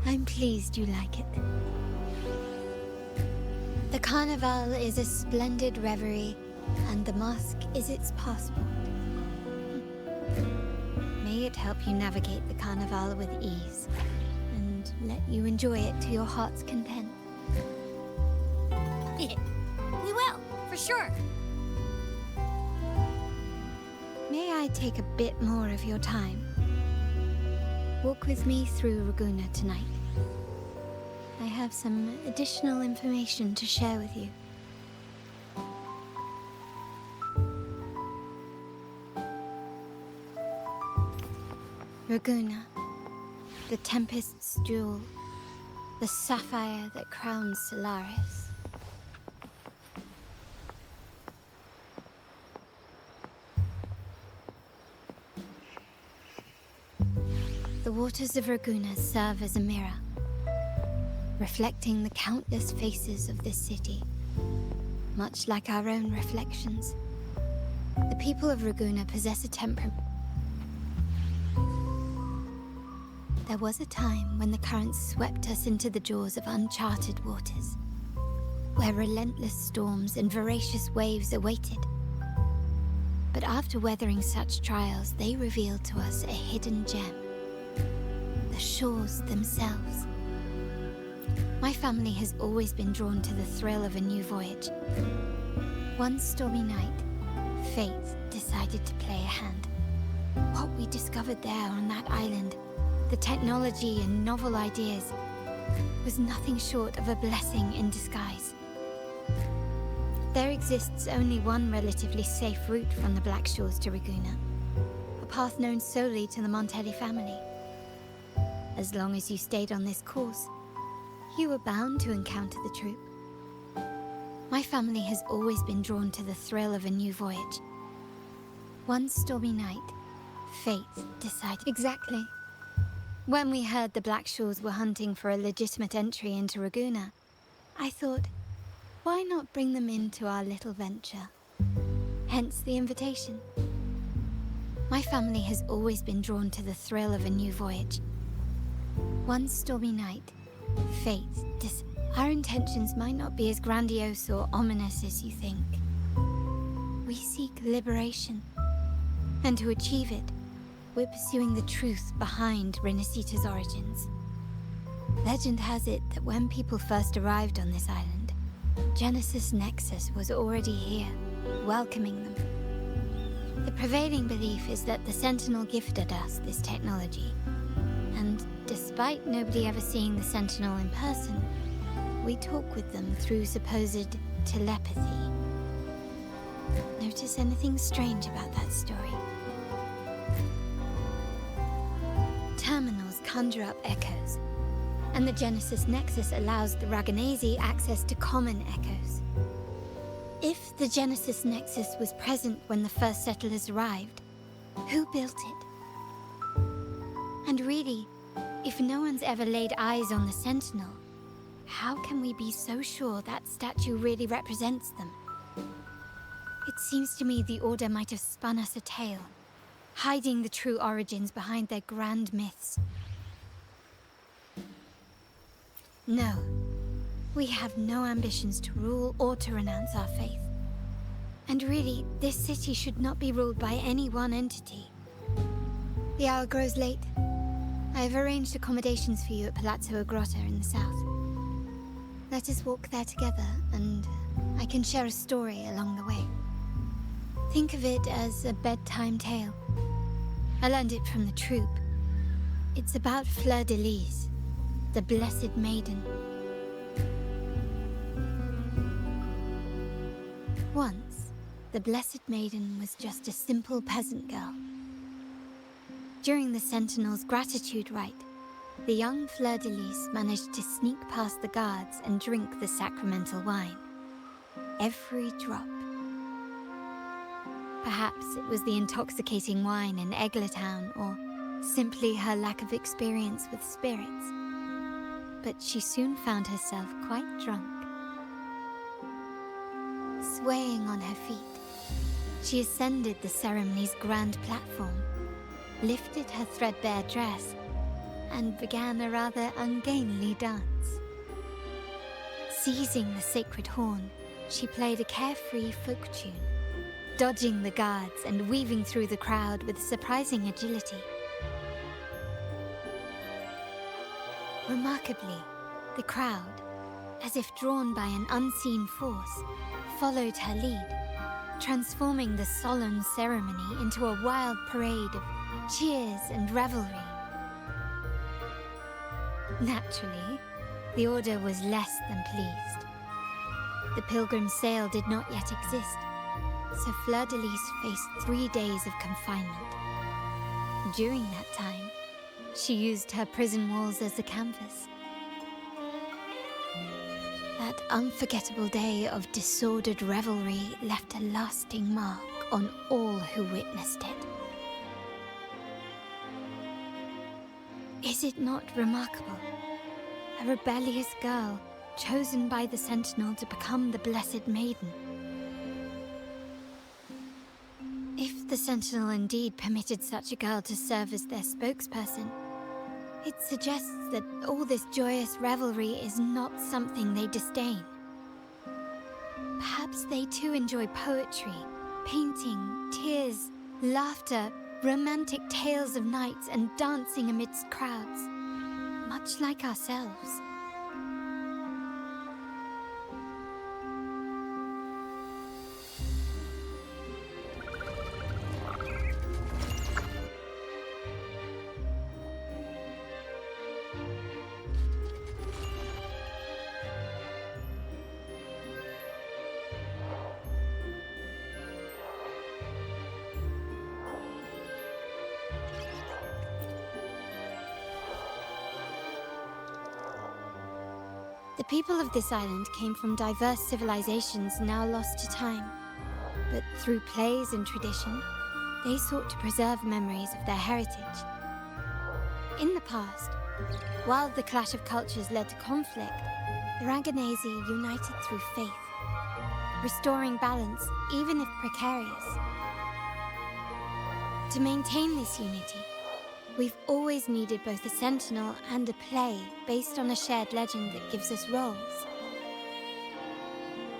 I'm pleased you like it. The carnival is a splendid reverie, and the mask is its passport. May it help you navigate the carnival with ease, and let you enjoy it to your heart's content. We will, for sure. May I take a bit more of your time? Walk with me through Ragunna tonight. I have some additional information to share with you. Ragunna, the Tempest's jewel, the sapphire that crowns Solaris. The waters of Ragunna serve as a mirror, reflecting the countless faces of this city, much like our own reflections. The people of Raguna possess a temperament. There was a time when the currents swept us into the jaws of uncharted waters, where relentless storms and voracious waves awaited. But after weathering such trials, they revealed to us a hidden gem: the shores themselves. My family has always been drawn to the thrill of a new voyage. One stormy night, fate decided to play a hand. What we discovered there on that island, the technology and novel ideas, was nothing short of a blessing in disguise. There exists only one relatively safe route from the Black Shores to Raguna, a path known solely to the Montelli family. As long as you stayed on this course, you were bound to encounter the troop. My family has always been drawn to the thrill of a new voyage. One stormy night, fate decided. Exactly. When we heard the Black Shores were hunting for a legitimate entry into Raguna, I thought, why not bring them into our little venture? Hence the invitation. My family has always been drawn to the thrill of a new voyage. One stormy night, fate decided. Our intentions might not be as grandiose or ominous as you think. We seek liberation, and to achieve it, we're pursuing the truth behind Rinascita's origins. Legend has it that when people first arrived on this island, Genesis Nexus was already here, welcoming them. The prevailing belief is that the Sentinel gifted us this technology, and despite nobody ever seeing the Sentinel in person, we talk with them through supposed telepathy. Notice anything strange about that story? Terminals conjure up echoes, and the Genesis Nexus allows the Raganese access to common echoes. If the Genesis Nexus was present when the first settlers arrived, who built it? And really, if no one's ever laid eyes on the Sentinel, how can we be so sure that statue really represents them? It seems to me the Order might have spun us a tale, hiding the true origins behind their grand myths. No, we have no ambitions to rule or to renounce our faith. And really, this city should not be ruled by any one entity. The hour grows late. I have arranged accommodations for you at Palazzo Grotta in the south. Let us walk there together, and I can share a story along the way. Think of it as a bedtime tale. I learned it from the troop. It's about Fleur de Lis, the Blessed Maiden. Once, the Blessed Maiden was just a simple peasant girl. During the Sentinel's gratitude rite, the young Fleur de Lis managed to sneak past the guards and drink the sacramental wine. Every drop. Perhaps it was the intoxicating wine in Eggletown, or simply her lack of experience with spirits. But she soon found herself quite drunk. Swaying on her feet, she ascended the ceremony's grand platform, lifted her threadbare dress, and began a rather ungainly dance. Seizing the sacred horn, she played a carefree folk tune, dodging the guards and weaving through the crowd with surprising agility. Remarkably, the crowd, as if drawn by an unseen force, followed her lead, transforming the solemn ceremony into a wild parade of cheers and revelry. Naturally, the Order was less than pleased. The Pilgrim's Sale did not yet exist, so Fleur de Lis faced 3 days of confinement. During that time, she used her prison walls as a canvas. That unforgettable day of disordered revelry left a lasting mark on all who witnessed it. Is it not remarkable? A rebellious girl, chosen by the Sentinel to become the Blessed Maiden, the Sentinel indeed permitted such a girl to serve as their spokesperson, it suggests that all this joyous revelry is not something they disdain. Perhaps they too enjoy poetry, painting, tears, laughter, romantic tales of nights, and dancing amidst crowds, much like ourselves. The people of this island came from diverse civilizations now lost to time, but through plays and tradition, they sought to preserve memories of their heritage. In the past, while the clash of cultures led to conflict, the Raganazi united through faith, restoring balance even if precarious. To maintain this unity, we've always needed both a sentinel and a play based on a shared legend that gives us roles.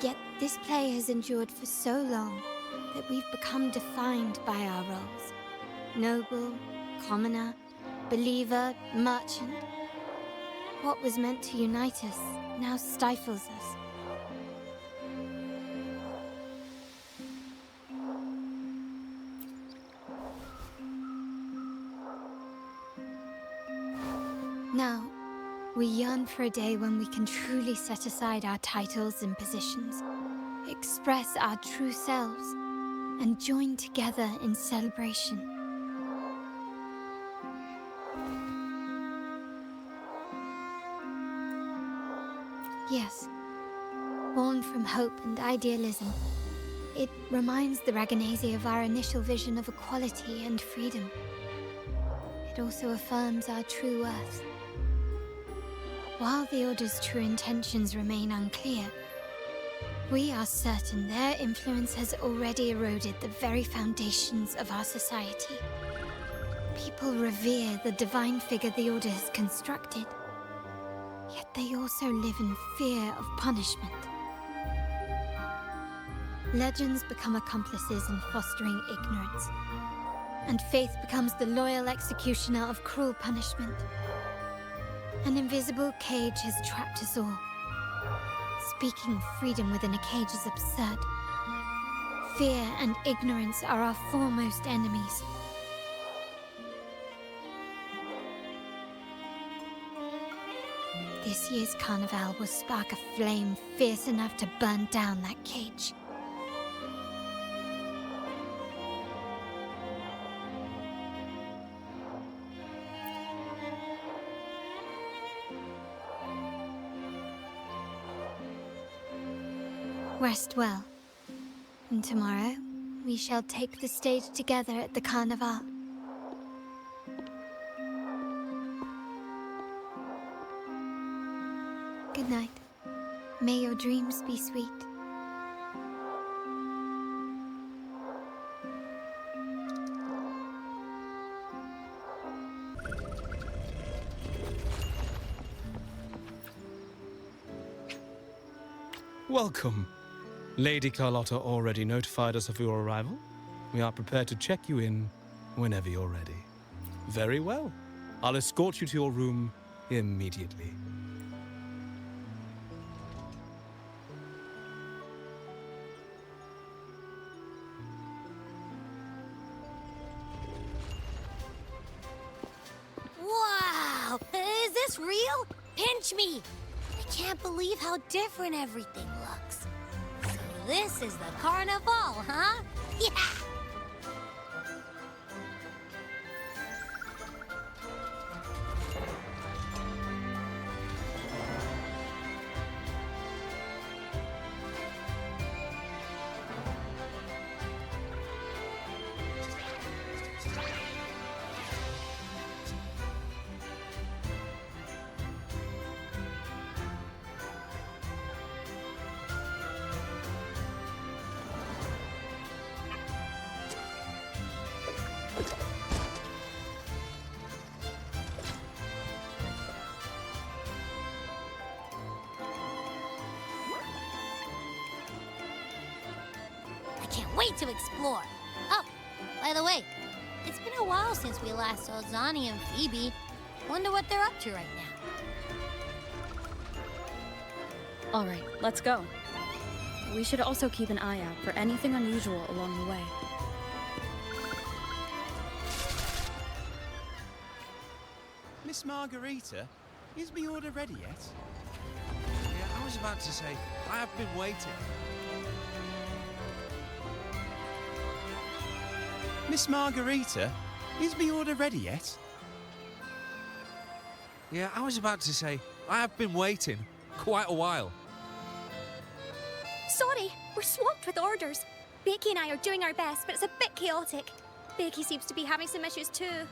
Yet this play has endured for so long that we've become defined by our roles. Noble, commoner, believer, merchant. What was meant to unite us now stifles us. Now, we yearn for a day when we can truly set aside our titles and positions, express our true selves, and join together in celebration. Yes, born from hope and idealism, it reminds the Raganazi of our initial vision of equality and freedom. It also affirms our true worth. While the Order's true intentions remain unclear, we are certain their influence has already eroded the very foundations of our society. People revere the divine figure the Order has constructed, yet they also live in fear of punishment. Legends become accomplices in fostering ignorance, and faith becomes the loyal executioner of cruel punishment. An invisible cage has trapped us all. Speaking of freedom within a cage is absurd. Fear and ignorance are our foremost enemies. This year's carnevale will spark a flame fierce enough to burn down that cage. Rest well, and tomorrow we shall take the stage together at the carnevale. Good night. May your dreams be sweet. Welcome. Lady Carlotta already notified us of your arrival. We are prepared to check you in whenever you're ready. Very well. I'll escort you to your room immediately. Wow! Is this real? Pinch me! I can't believe how different everything looks. So this is the carnevale, huh? Yeah! can't wait to explore. Oh, by the way, it's been a while since we last saw Zani and Phoebe. Wonder what they're up to right now. All right, let's go. We should also keep an eye out for anything unusual along the way. Miss Margarita, is my order ready yet? Yeah, I was about to say, I have been waiting. Miss Margarita, is my order ready yet? Yeah, I was about to say, I have been waiting quite a while. Sorry, we're swamped with orders. Becky and I are doing our best, but it's a bit chaotic. Becky seems to be having some issues too.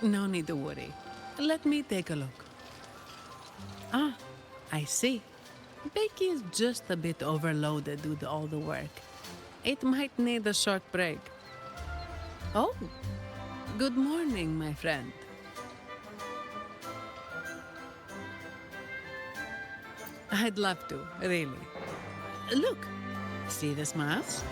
No need to worry. Let me take a look. Ah, I see. Becky is just a bit overloaded with all the work. It might need a short break. Oh, good morning, my friend. I'd love to, really. Look, see the smiles?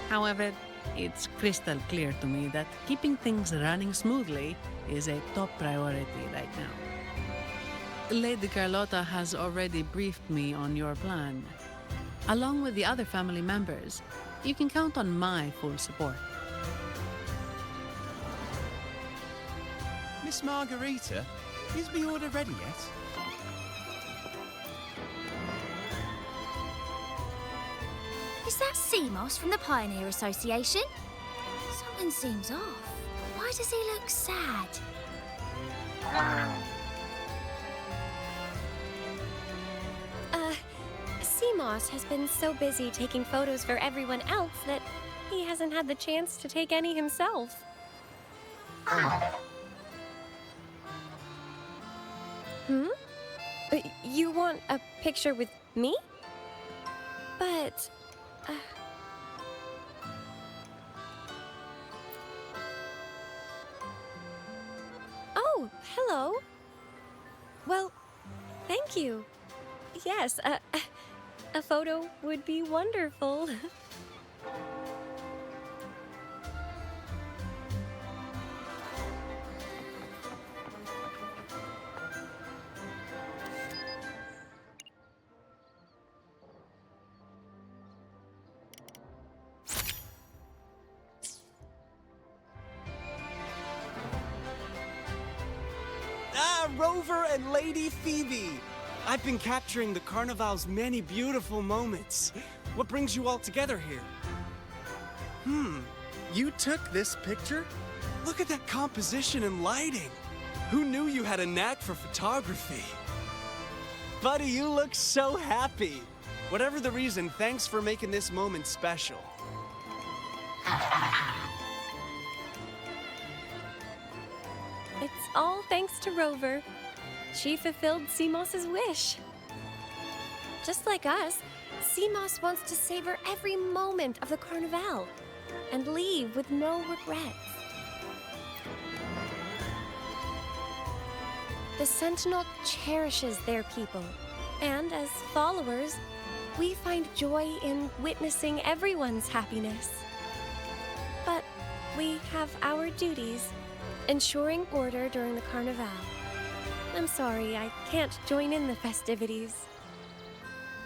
However, it's crystal clear to me that keeping things running smoothly is a top priority right now. Lady Carlotta has already briefed me on your plan. Along with the other family members, you can count on my full support. Miss Margarita, is my order ready yet? Is that Seamoss from the Pioneer Association? Something seems off. Why does he look sad? Seamoss has been so busy taking photos for everyone else that he hasn't had the chance to take any himself. You want a picture with me? But... Oh, hello. Well, thank you. Yes, a photo would be wonderful. Rover and Lady Phoebe! I've been capturing the Carnevale's many beautiful moments. What brings you all together here? You took this picture? Look at that composition and lighting. Who knew you had a knack for photography? Buddy, you look so happy. Whatever the reason, thanks for making this moment special. It's all thanks to Rover. She fulfilled Seamoss's wish. Just like us, Seamoss wants to savor every moment of the Carnevale and leave with no regrets. The Sentinel cherishes their people, and as followers, we find joy in witnessing everyone's happiness. But we have our duties, ensuring order during the Carnevale. I'm sorry I can't join in the festivities.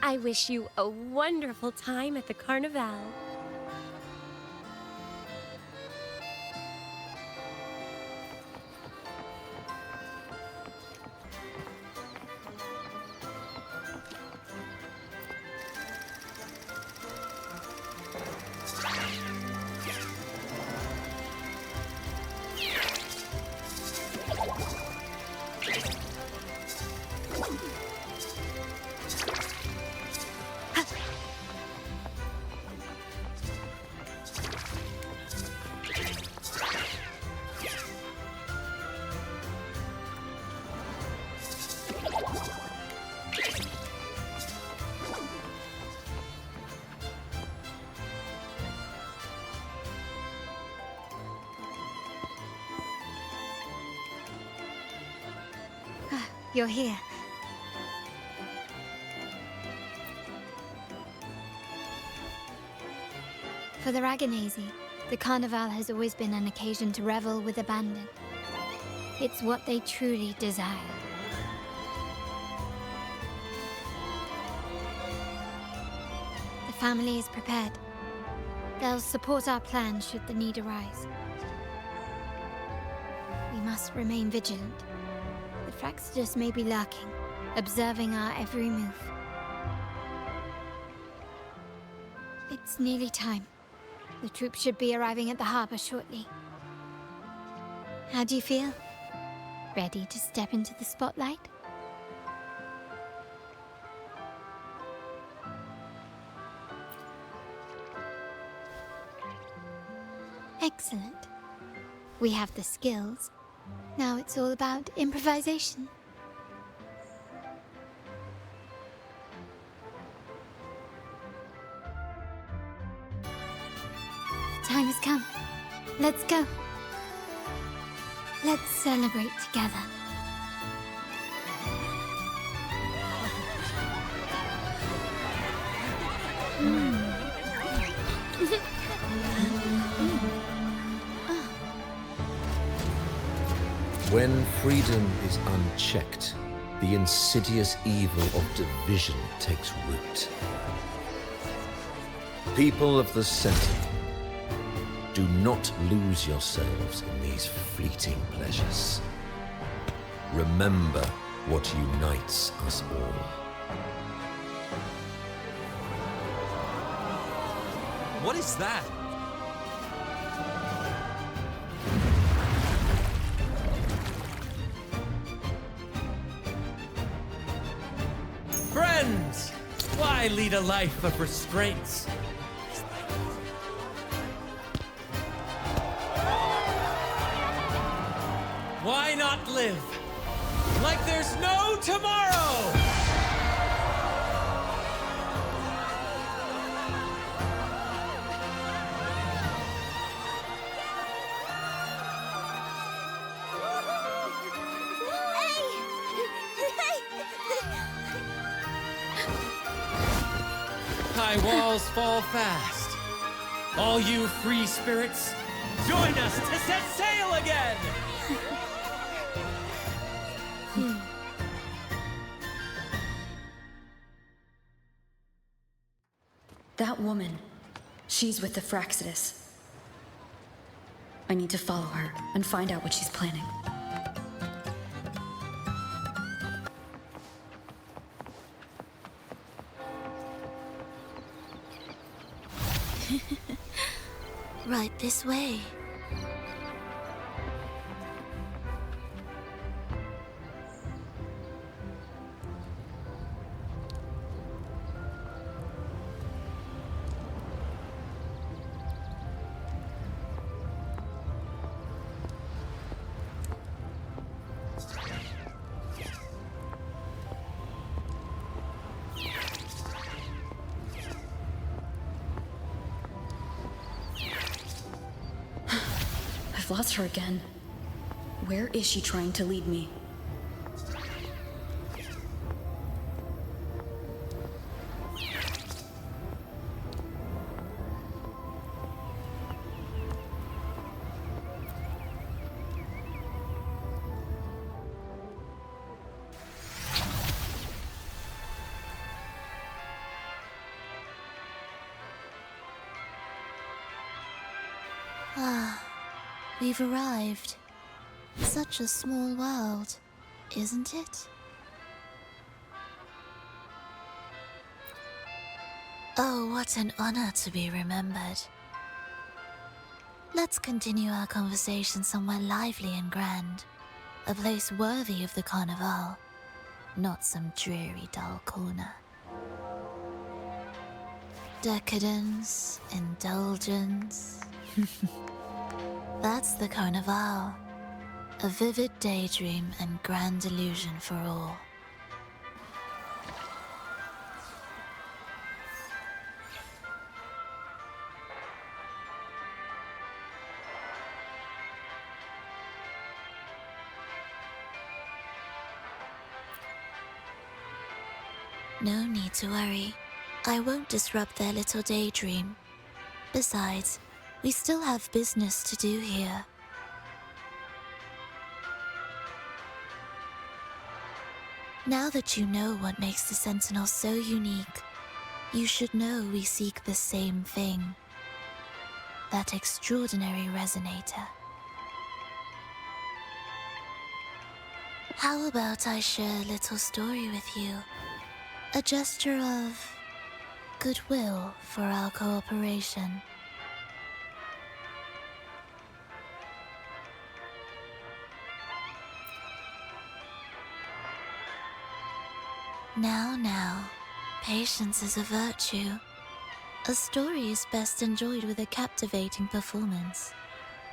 I wish you a wonderful time at the Carnevale. You're here. For the Raganazi, the carnival has always been an occasion to revel with abandon. It's what they truly desire. The family is prepared. They'll support our plan should the need arise. We must remain vigilant. The Fractsidus may be lurking, observing our every move. It's nearly time. The troops should be arriving at the harbor shortly. How do you feel? Ready to step into the spotlight? Excellent. We have the skills. Now it's all about improvisation. The time has come. Let's go. Let's celebrate together. When freedom is unchecked, the insidious evil of division takes root. People of the Center, do not lose yourselves in these fleeting pleasures. Remember what unites us all. What is that? Friends! Why lead a life of restraints? Why not live like there's no tomorrow? High walls fall fast. All you free spirits, join us to set sail again! That woman, she's with the Fractsidus. I need to follow her and find out what she's planning. Right this way. I've lost her again. Where is she trying to lead me? We've arrived. Such a small world, isn't it? Oh, what an honor to be remembered. Let's continue our conversation somewhere lively and grand. A place worthy of the carnival, not some dreary, dull corner. Decadence, indulgence. That's the carnival. A vivid daydream and grand illusion for all. No need to worry. I won't disrupt their little daydream. Besides, we still have business to do here. Now that you know what makes the Sentinel so unique, you should know we seek the same thing. That extraordinary resonator. How about I share a little story with you? A gesture of goodwill for our cooperation. Now, patience is a virtue. A story is best enjoyed with a captivating performance,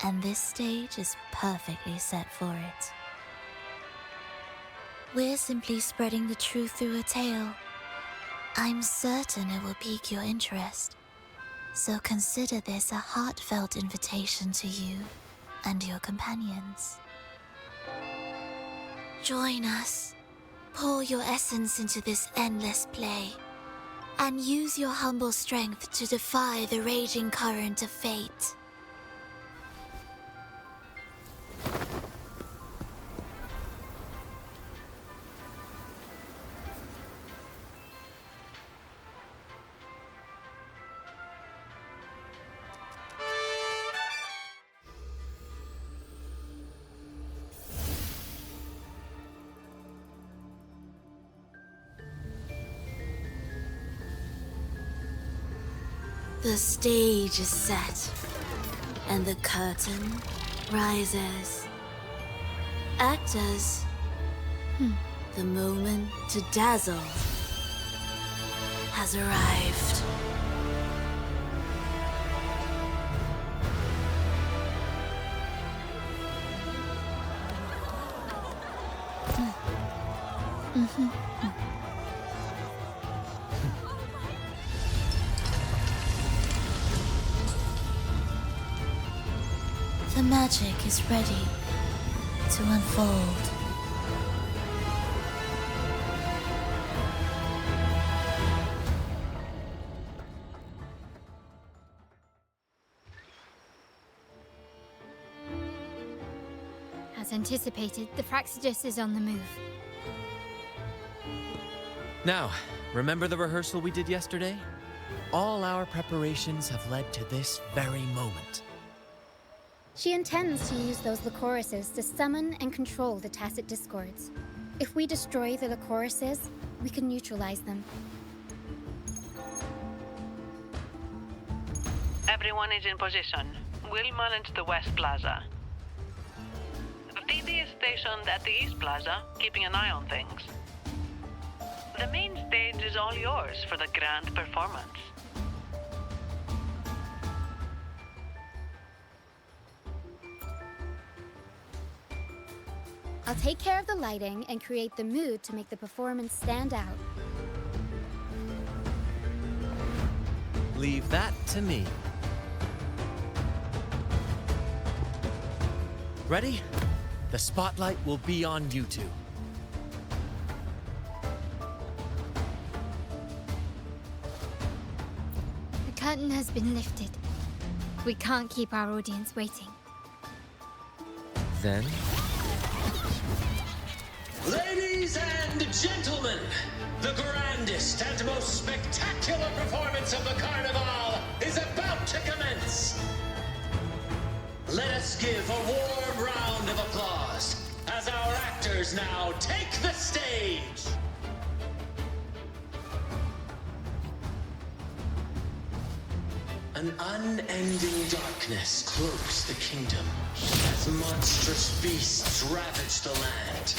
and this stage is perfectly set for it. We're simply spreading the truth through a tale. I'm certain it will pique your interest, so consider this a heartfelt invitation to you and your companions. Join us. Pour your essence into this endless play, and use your humble strength to defy the raging current of fate. The stage is set, and the curtain rises. Actors, the moment to dazzle has arrived. The magic is ready to unfold. As anticipated, the Praxidus is on the move. Now, remember the rehearsal we did yesterday? All our preparations have led to this very moment. She intends to use those Lycoruses to summon and control the Tacit Discords. If we destroy the Lycoruses, we can neutralize them. Everyone is in position. We'll manage the West Plaza. Phoebe is stationed at the East Plaza, keeping an eye on things. The main stage is all yours for the grand performance. I'll take care of the lighting and create the mood to make the performance stand out. Leave that to me. Ready? The spotlight will be on you two. The curtain has been lifted. We can't keep our audience waiting. Then? Ladies and gentlemen, the grandest and most spectacular performance of the Carnevale is about to commence. Let us give a warm round of applause as our actors now take the stage. An unending darkness cloaks the kingdom as monstrous beasts ravage the land.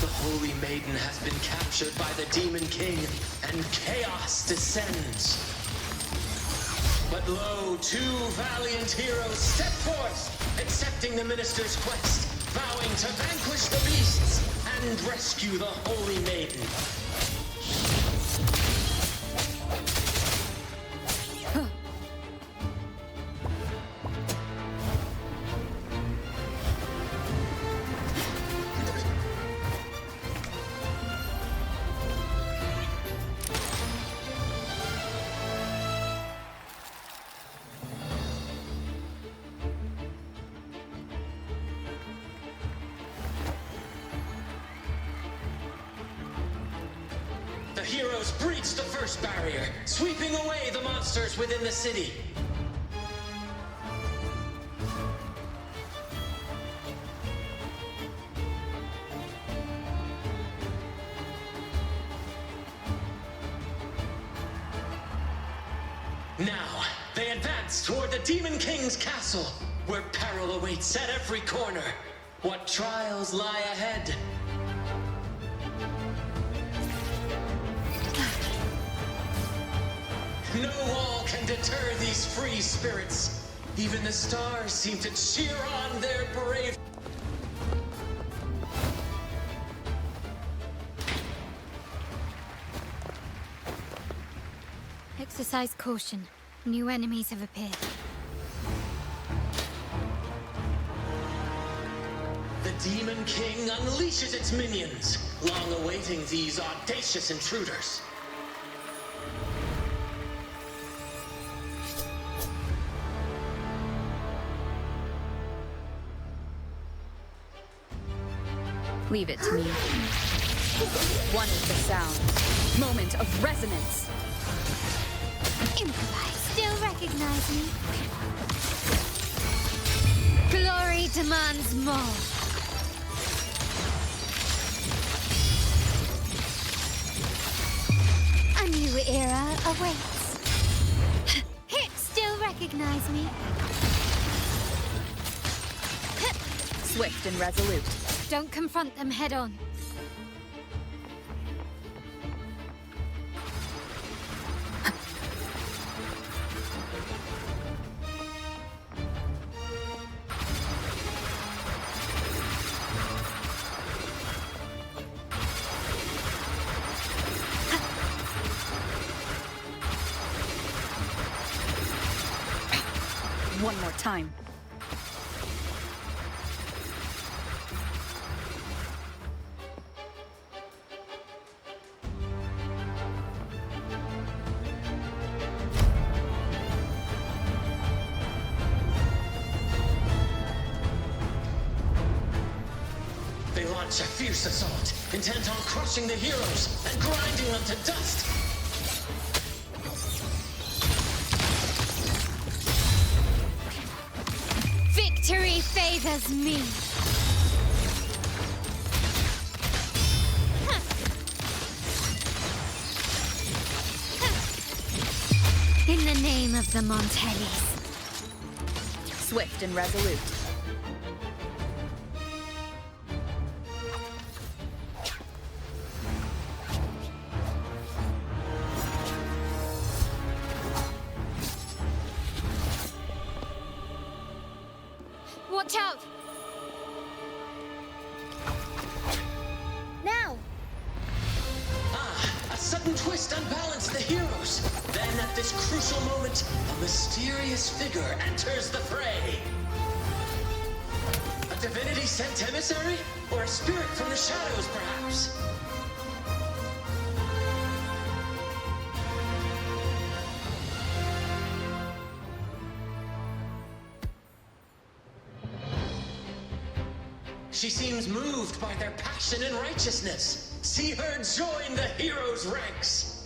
The Holy Maiden has been captured by the Demon King, and chaos descends. But lo, two valiant heroes step forth, accepting the Minister's quest, vowing to vanquish the beasts and rescue the Holy Maiden. The heroes breached the first barrier, sweeping away the monsters within the city. Now, they advance toward the Demon King's castle, where peril awaits at every corner. What trials lie ahead? No wall can deter these free spirits. Even the stars seem to cheer on their brave. Exercise caution. New enemies have appeared. The Demon King unleashes its minions, long awaiting these audacious intruders. Leave it to me. One with the sound. Moment of resonance. Improvise. Still recognize me? Glory demands more. A new era awaits. Still recognize me? Swift and resolute. Don't confront them head on. One more time. They launch a fierce assault, intent on crushing the heroes and grinding them to dust. Victory favors me. In the name of the Montellis. Swift and resolute. Watch out! Now! A sudden twist unbalanced the heroes. Then at this crucial moment, a mysterious figure enters the fray. A divinity sent emissary? Or a spirit from the shadows, perhaps? She seems moved by their passion and righteousness. See her join the heroes' ranks.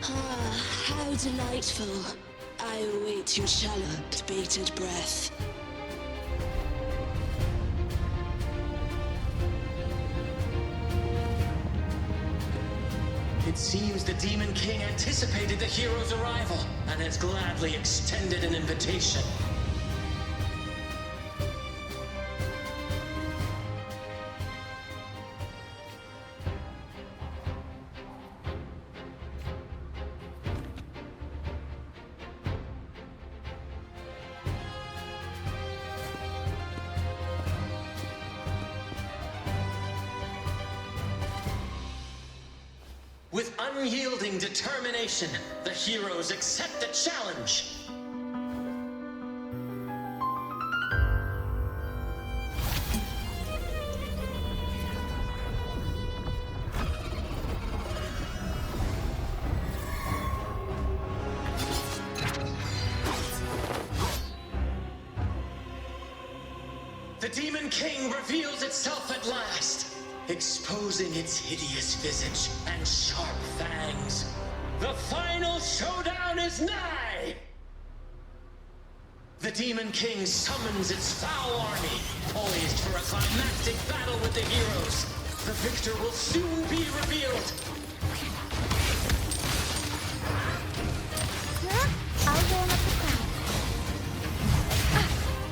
How delightful. I await your shallow, bated breath. It seems the Demon King anticipated the hero's arrival and has gladly extended an invitation. With unyielding determination, the heroes accept the challenge. the Demon King reveals itself at last, exposing its hideous visage and sharp fangs. The final showdown is nigh! The Demon King summons its foul army, poised for a climactic battle with the heroes. The victor will soon be revealed. I'll warm up the crowd.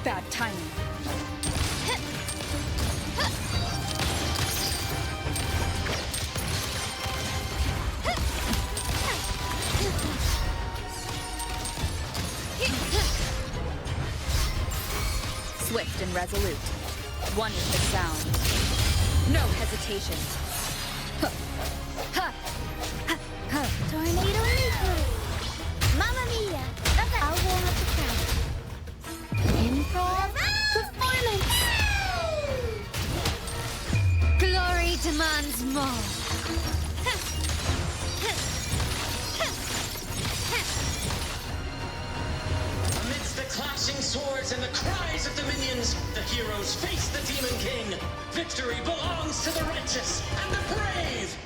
Bad timing. Swift and resolute. One is the sound. No hesitation. Tornado nuclear. Mamma mia! I'll warm up the crowd. Improv performance. Glory demands more. Amidst the clashing swords and the cries of the minions, the heroes face the Demon King. Victory belongs to the righteous and the brave!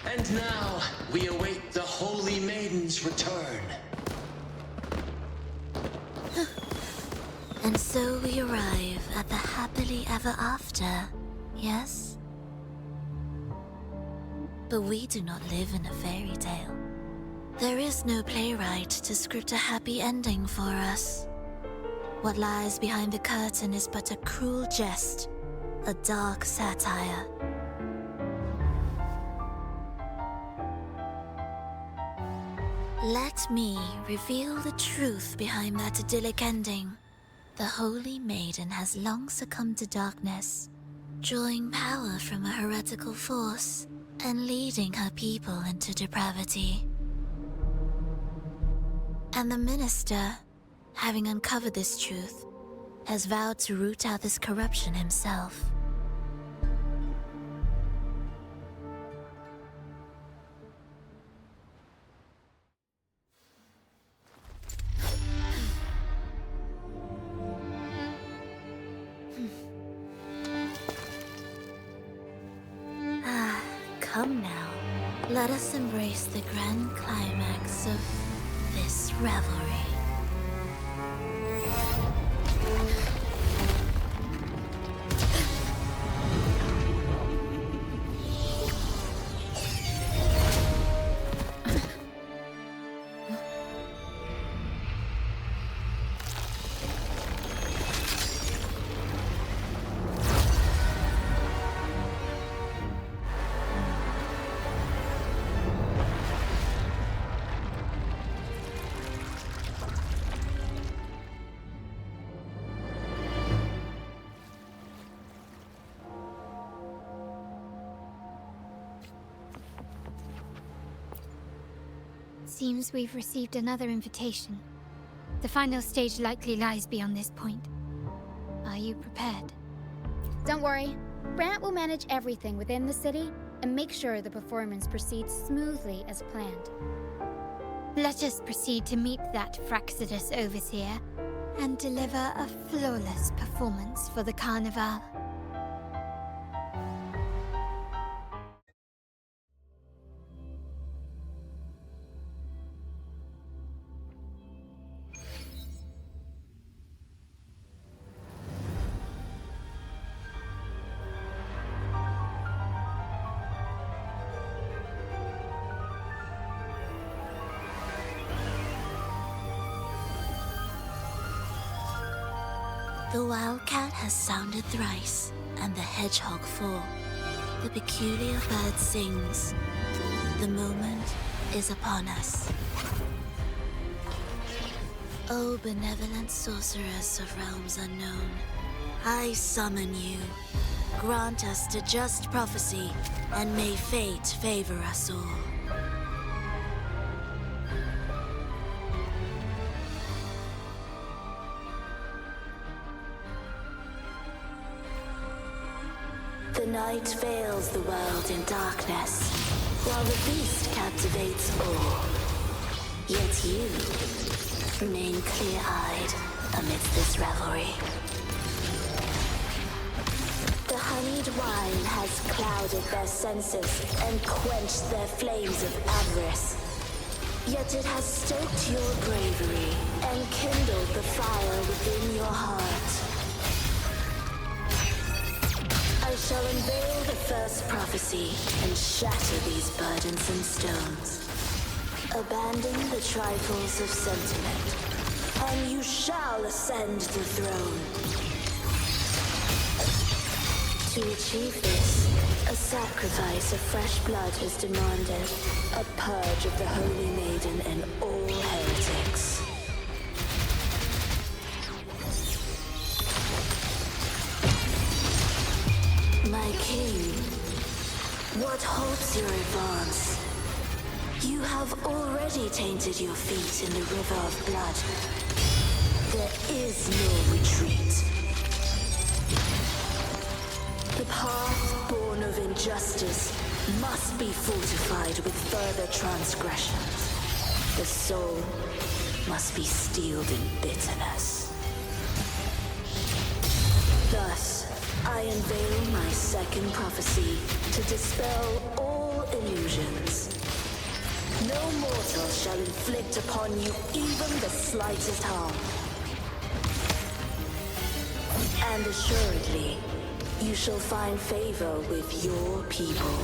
And now, we await the Holy Maiden's return. And so we arrive at the happily ever after, yes? But we do not live in a fairy tale. There is no playwright to script a happy ending for us. What lies behind the curtain is but a cruel jest, a dark satire. Let me reveal the truth behind that idyllic ending. The Holy Maiden has long succumbed to darkness, drawing power from a heretical force and leading her people into depravity. And the minister, having uncovered this truth, has vowed to root out this corruption himself. Come now, let us embrace the grand climax of this revelry. Seems we've received another invitation. The final stage likely lies beyond this point. Are you prepared? Don't worry. Brant will manage everything within the city and make sure the performance proceeds smoothly as planned. Let us proceed to meet that Rinascita overseer and deliver a flawless performance for the carnevale. The wildcat has sounded thrice, and the hedgehog four. The peculiar bird sings. The moment is upon us. O benevolent sorceress of realms unknown, I summon you. Grant us the just prophecy, and may fate favor us all. The night veils the world in darkness, while the beast captivates all. You remain clear-eyed amidst this revelry. The honeyed wine has clouded their senses and quenched their flames of avarice. Yet it has stoked your bravery and kindled the fire within your heart. I shall unveil the first prophecy and shatter these burdensome stones. Abandon the trifles of sentiment, and you shall ascend the throne. To achieve this, a sacrifice of fresh blood is demanded, a purge of the Holy Maiden and all heretics. My king, what halts your advance? You have already tainted your feet in the river of blood. There is no retreat. The path born of injustice must be fortified with further transgressions. The soul must be steeled in bitterness. Thus, I unveil my second prophecy to dispel all illusions. No mortal shall inflict upon you even the slightest harm. And assuredly, you shall find favor with your people.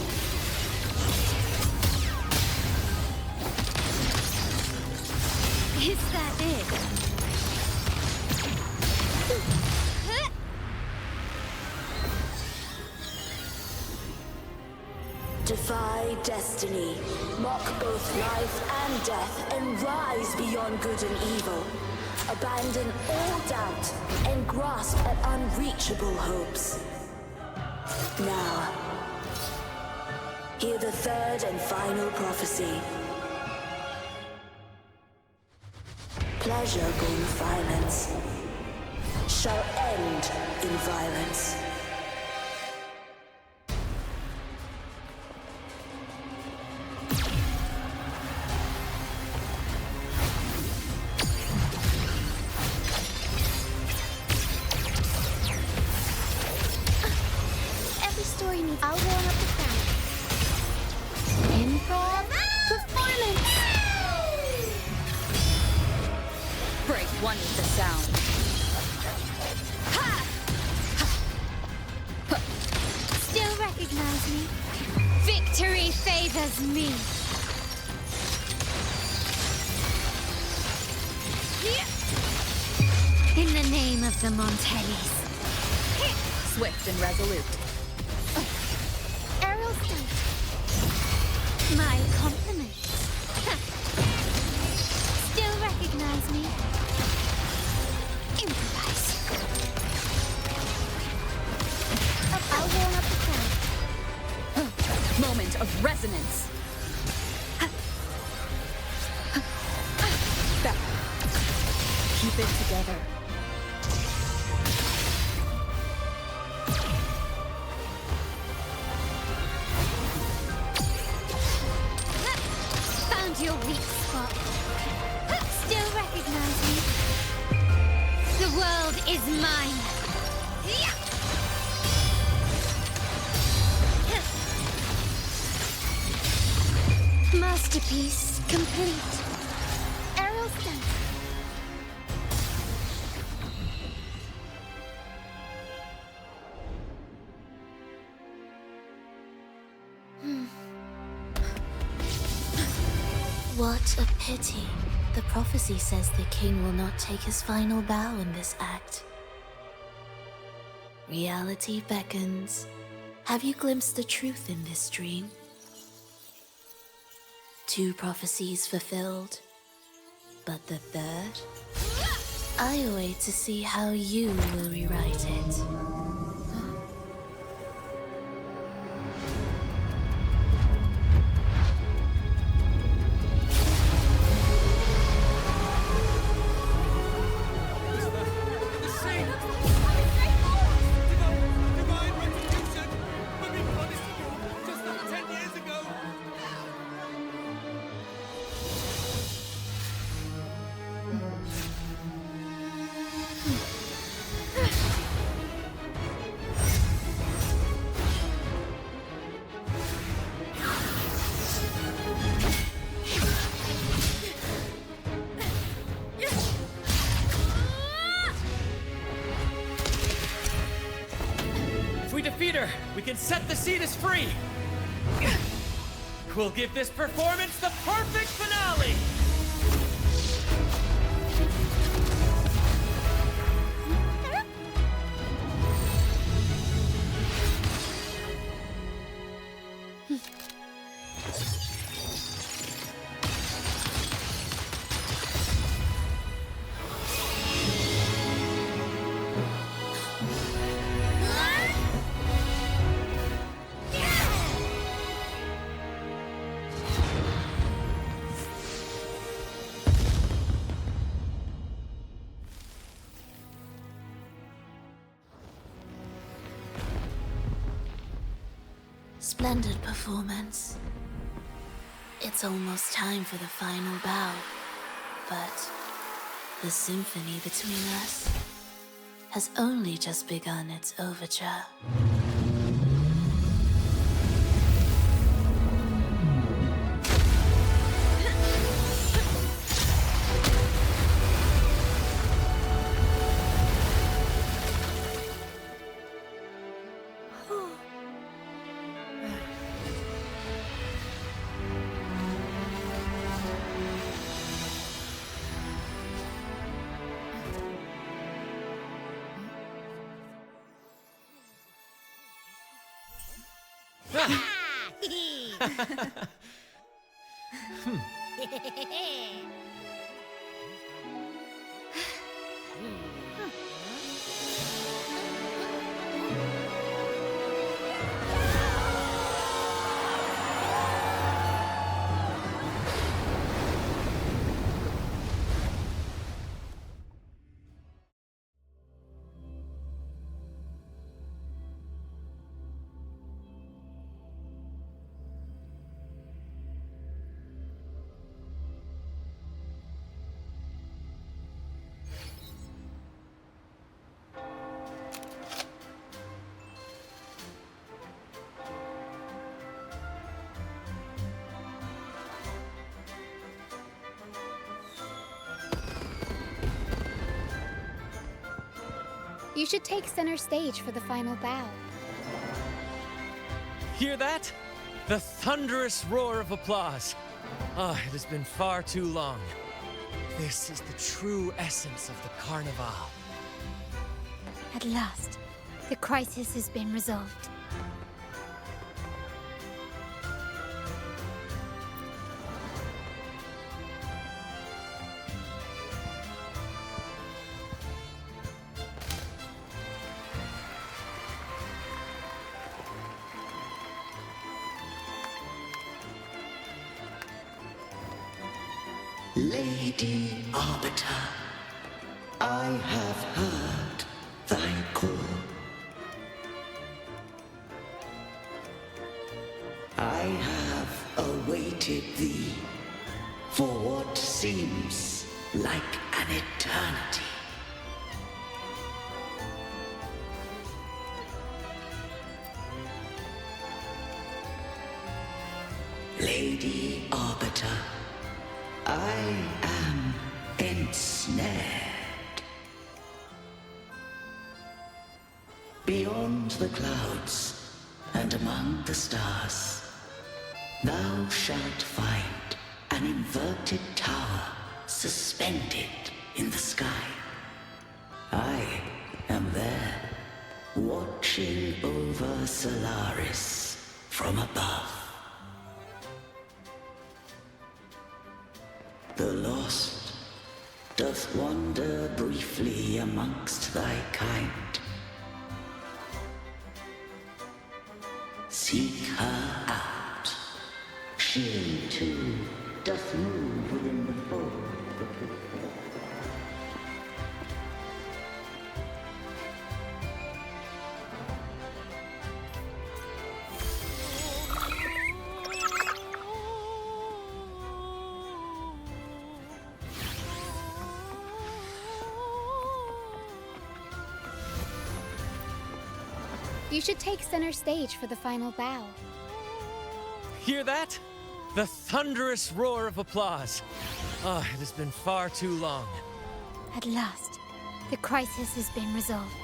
Is that it? Defy destiny, mock both life and death, and rise beyond good and evil. Abandon all doubt and grasp at unreachable hopes. Now, hear the third and final prophecy. Pleasure born of violence shall end in violence. I'll warm up the crowd. Improv performance! Break one with the sound. Ha! Ha! Still recognize me? Victory favors me. In the name of the Montellis. Swift and resolute. My compliments. Still recognize me? Improvise. I'll warm up the crowd. Moment of resonance. Back. Keep it together. Your weak spot. Still recognize me? The world is mine. Masterpiece complete. Aerial stunt. What a pity. The prophecy says the king will not take his final bow in this act. Reality beckons. Have you glimpsed the truth in this dream? 2 prophecies fulfilled, but the third? I await to see how you will rewrite it. Together, we can set the Cetus free! We'll give this performance the perfect finale! Splendid performance. It's almost time for the final bow, but the symphony between us has only just begun its overture. You should take center stage for the final bow. Hear that? The thunderous roar of applause. Ah, it has been far too long. This is the true essence of the carnevale. At last, the crisis has been resolved. Lady Arbiter, I have heard thy call. I have awaited thee for what seems like an eternity. Lady Arbiter, I am ensnared. Beyond the clouds and among the stars, thou shalt find an inverted tower suspended in the sky. I am there, watching over Solaris from above. The lost doth wander briefly amongst thy kind. Seek her out. She too doth move within the fold. You should take center stage for the final bow. Hear that? The thunderous roar of applause. Ah, it has been far too long. At last, the crisis has been resolved.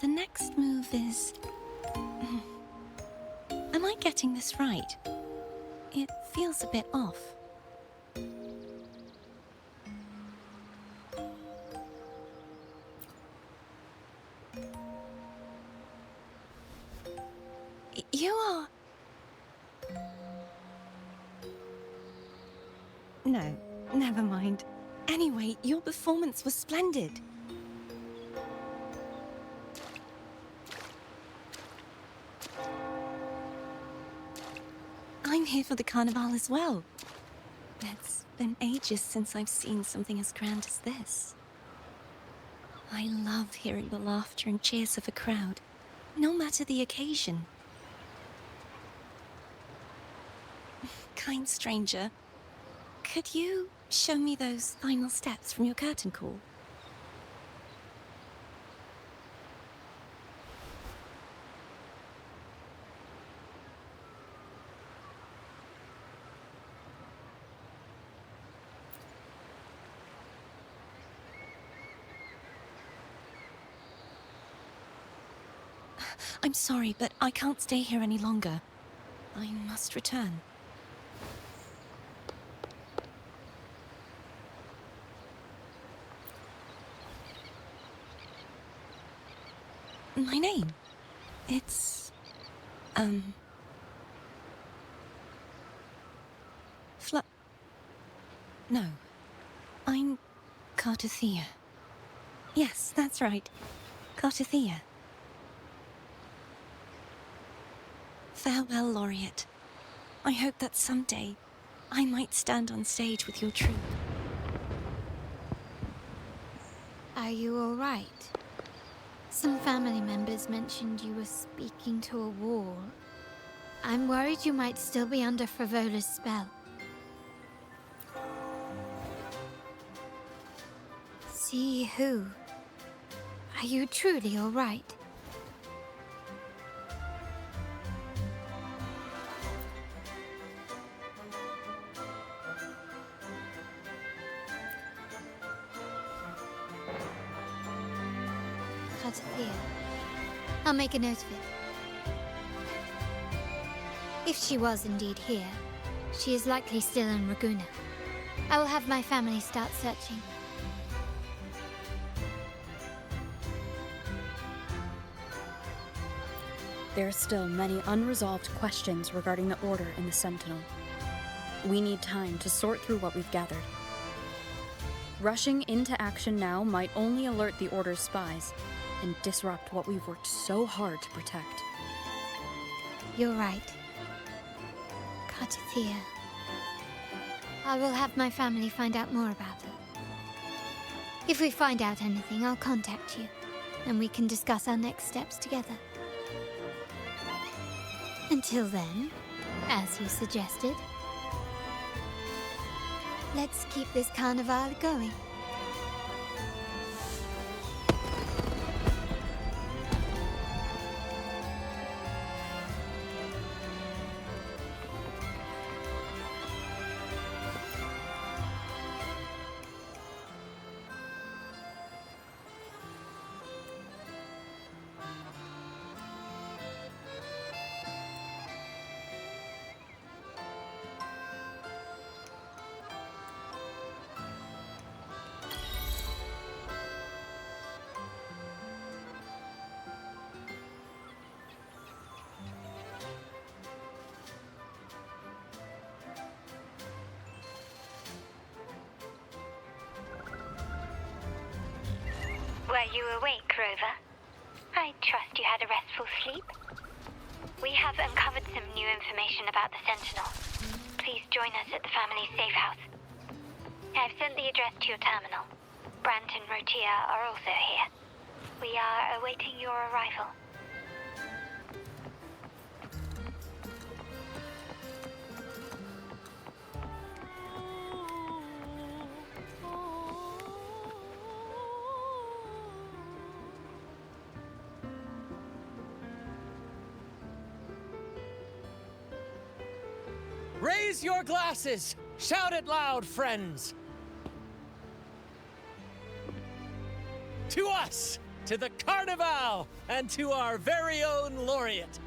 the next move is... Am I getting this right? It feels a bit off. You are... No, never mind. Anyway, your performance was splendid. I'm here for the carnival as well. It's been ages since I've seen something as grand as this. I love hearing the laughter and cheers of a crowd, no matter the occasion. Kind stranger, could you show me those final steps from your curtain call? I'm sorry, but I can't stay here any longer. I must return. My name? It's... No. I'm Cartothea. Yes, that's right. Cartothea. Farewell, Laureate. I hope that someday I might stand on stage with your troupe. Are you all right? Some family members mentioned you were speaking to a wall. I'm worried you might still be under Frivola's spell. See who? Are you truly all right? I'll make a note of it. If she was indeed here, she is likely still in Ragusa. I will have my family start searching. There are still many unresolved questions regarding the Order and the Sentinel. We need time to sort through what we've gathered. Rushing into action now might only alert the Order's spies and disrupt what we've worked so hard to protect. You're right. Cartothea. I will have my family find out more about her. If we find out anything, I'll contact you, and we can discuss our next steps together. Until then, as you suggested, let's keep this carnival going. Were you awake, Rover? I trust you had a restful sleep. We have uncovered some new information about the Sentinel. Please join us at the family's safe house. I've sent the address to your terminal. Brant and Roccia are also here. We are awaiting your arrival. Raise your glasses! Shout it loud, friends! To us, to the carnevale and to our very own laureate.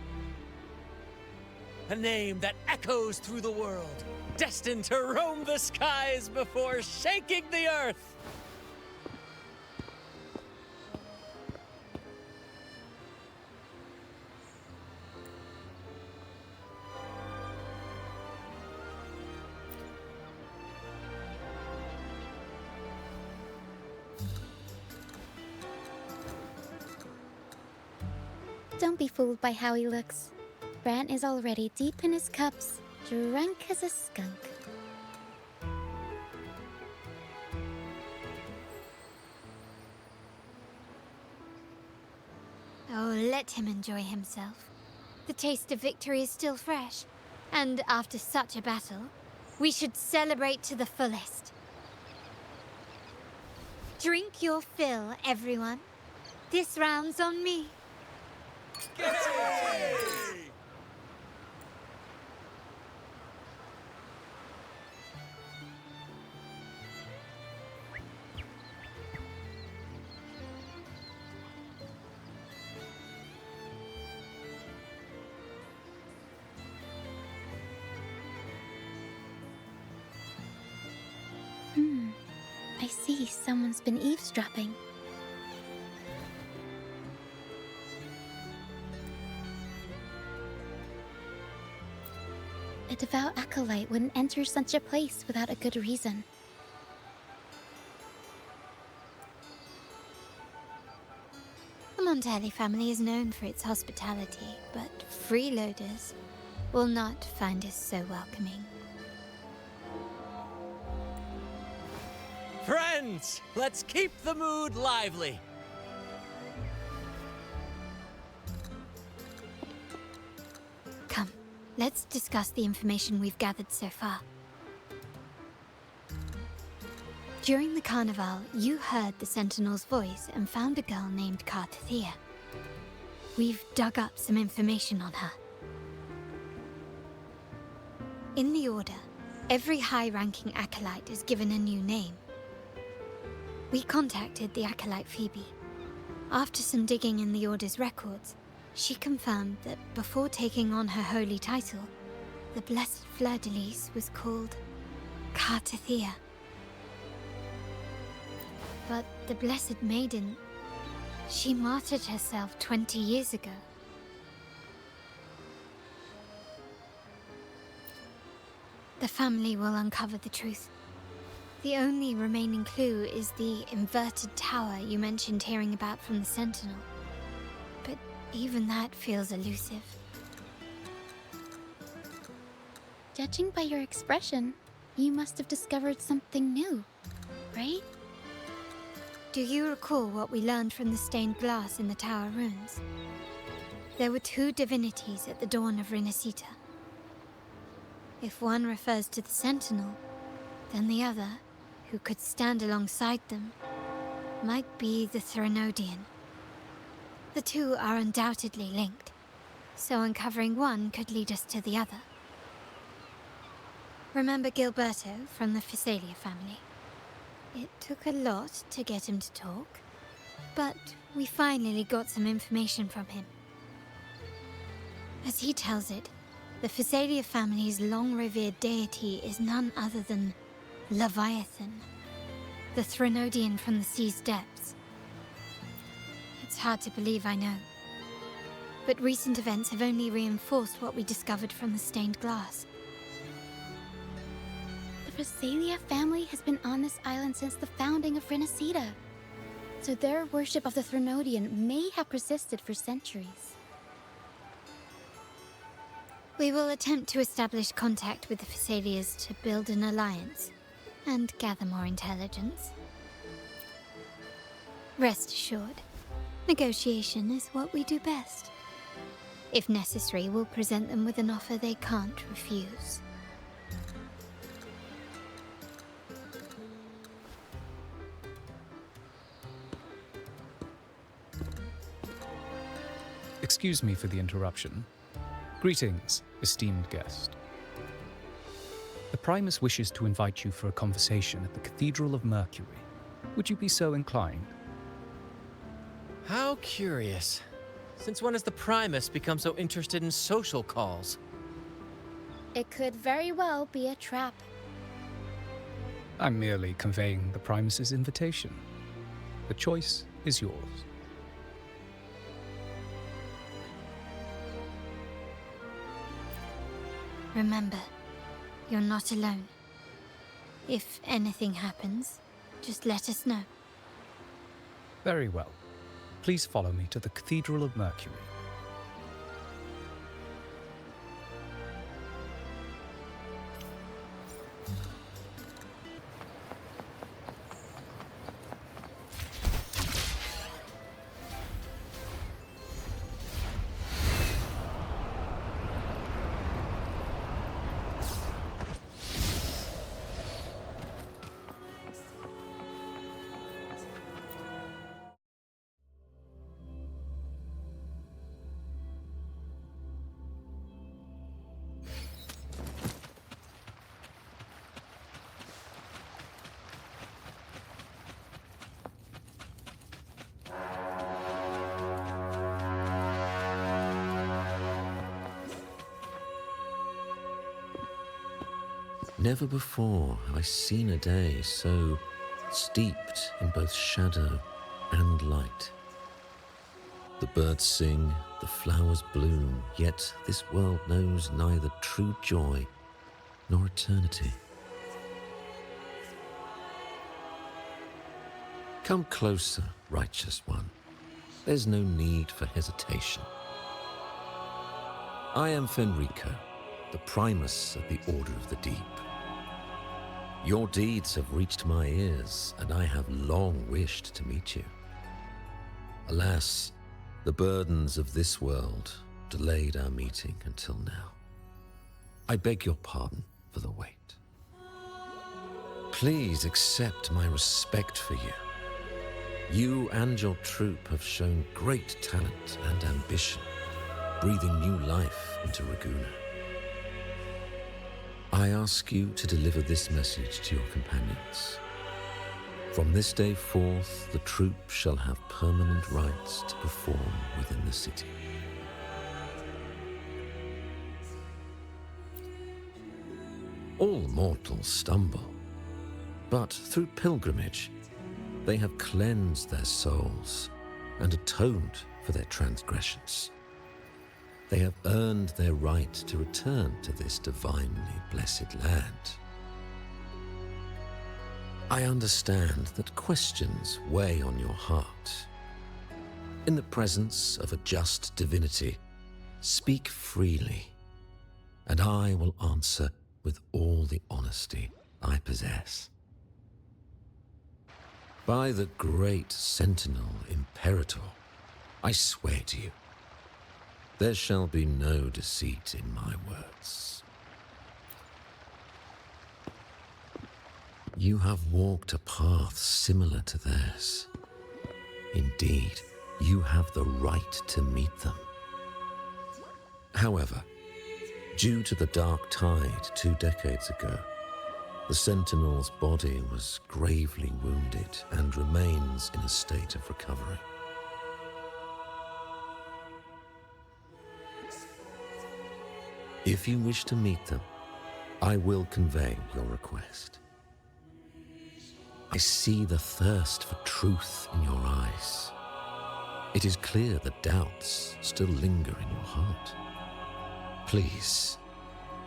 A name that echoes through the world, destined to roam the skies before shaking the earth. Don't be fooled by how he looks. Brant is already deep in his cups, drunk as a skunk. Oh, let him enjoy himself. The taste of victory is still fresh, and after such a battle, we should celebrate to the fullest. Drink your fill, everyone. This round's on me. I see someone's been eavesdropping. A devout acolyte wouldn't enter such a place without a good reason. The Montelli family is known for its hospitality, but freeloaders will not find us so welcoming. Friends, let's keep the mood lively. Come, let's discuss the information we've gathered so far. During the carnival, you heard the Sentinel's voice and found a girl named Carthea. We've dug up some information on her. In the Order, every high-ranking acolyte is given a new name. We contacted the acolyte Phoebe. After some digging in the Order's records, she confirmed that before taking on her holy title, the Blessed Fleur-de-Lis was called Carthea. But the Blessed Maiden, she martyred herself 20 years ago. The family will uncover the truth. The only remaining clue is the inverted tower you mentioned hearing about from the Sentinel. But even that feels elusive. Judging by your expression, you must have discovered something new, right? Do you recall what we learned from the stained glass in the tower ruins? There were two divinities at the dawn of Rinascita. If one refers to the Sentinel, then the other, who could stand alongside them, might be the Threnodian. The two are undoubtedly linked, so uncovering one could lead us to the other. Remember Gilberto from the Physalia family? It took a lot to get him to talk, but we finally got some information from him. As he tells it, the Physalia family's long-revered deity is none other than Leviathan, the Threnodian from the sea's depths. It's hard to believe, I know. But recent events have only reinforced what we discovered from the stained glass. The Physalia family has been on this island since the founding of Rinascita, so their worship of the Threnodian may have persisted for centuries. We will attempt to establish contact with the Physalias to build an alliance and gather more intelligence. Rest assured, negotiation is what we do best. If necessary, we'll present them with an offer they can't refuse. Excuse me for the interruption. Greetings, esteemed guest. The Primus wishes to invite you for a conversation at the Cathedral of Mercury. Would you be so inclined? How curious. Since when has the Primus become so interested in social calls? It could very well be a trap. I'm merely conveying the Primus's invitation. The choice is yours. Remember, you're not alone. If anything happens, just let us know. Very well. Please follow me to the Cathedral of Mercury. Never before have I seen a day so steeped in both shadow and light. The birds sing, the flowers bloom, yet this world knows neither true joy nor eternity. Come closer, righteous one. There's no need for hesitation. I am Fenrico, the Primus of the Order of the Deep. Your deeds have reached my ears, and I have long wished to meet you. Alas, the burdens of this world delayed our meeting until now. I beg your pardon for the wait. Please accept my respect for you. You and your troop have shown great talent and ambition, breathing new life into Ragusa. I ask you to deliver this message to your companions. From this day forth, the troop shall have permanent rights to perform within the city. All mortals stumble, but through pilgrimage, they have cleansed their souls and atoned for their transgressions. They have earned their right to return to this divinely blessed land. I understand that questions weigh on your heart. In the presence of a just divinity, speak freely, and I will answer with all the honesty I possess. By the great Sentinel Imperator, I swear to you, there shall be no deceit in my words. You have walked a path similar to theirs. Indeed, you have the right to meet them. However, due to the Dark Tide 2 decades ago, the Sentinel's body was gravely wounded and remains in a state of recovery. If you wish to meet them, I will convey your request. I see the thirst for truth in your eyes. It is clear that doubts still linger in your heart. Please,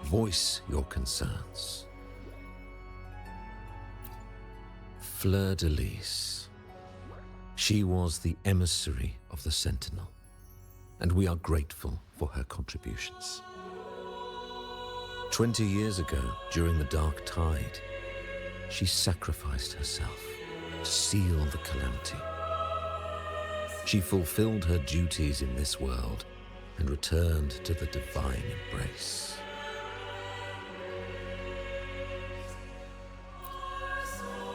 voice your concerns. Fleur-de-Lis. She was the emissary of the Sentinel, and we are grateful for her contributions. 20 years ago, during the Dark Tide, she sacrificed herself to seal the calamity. She fulfilled her duties in this world and returned to the divine embrace.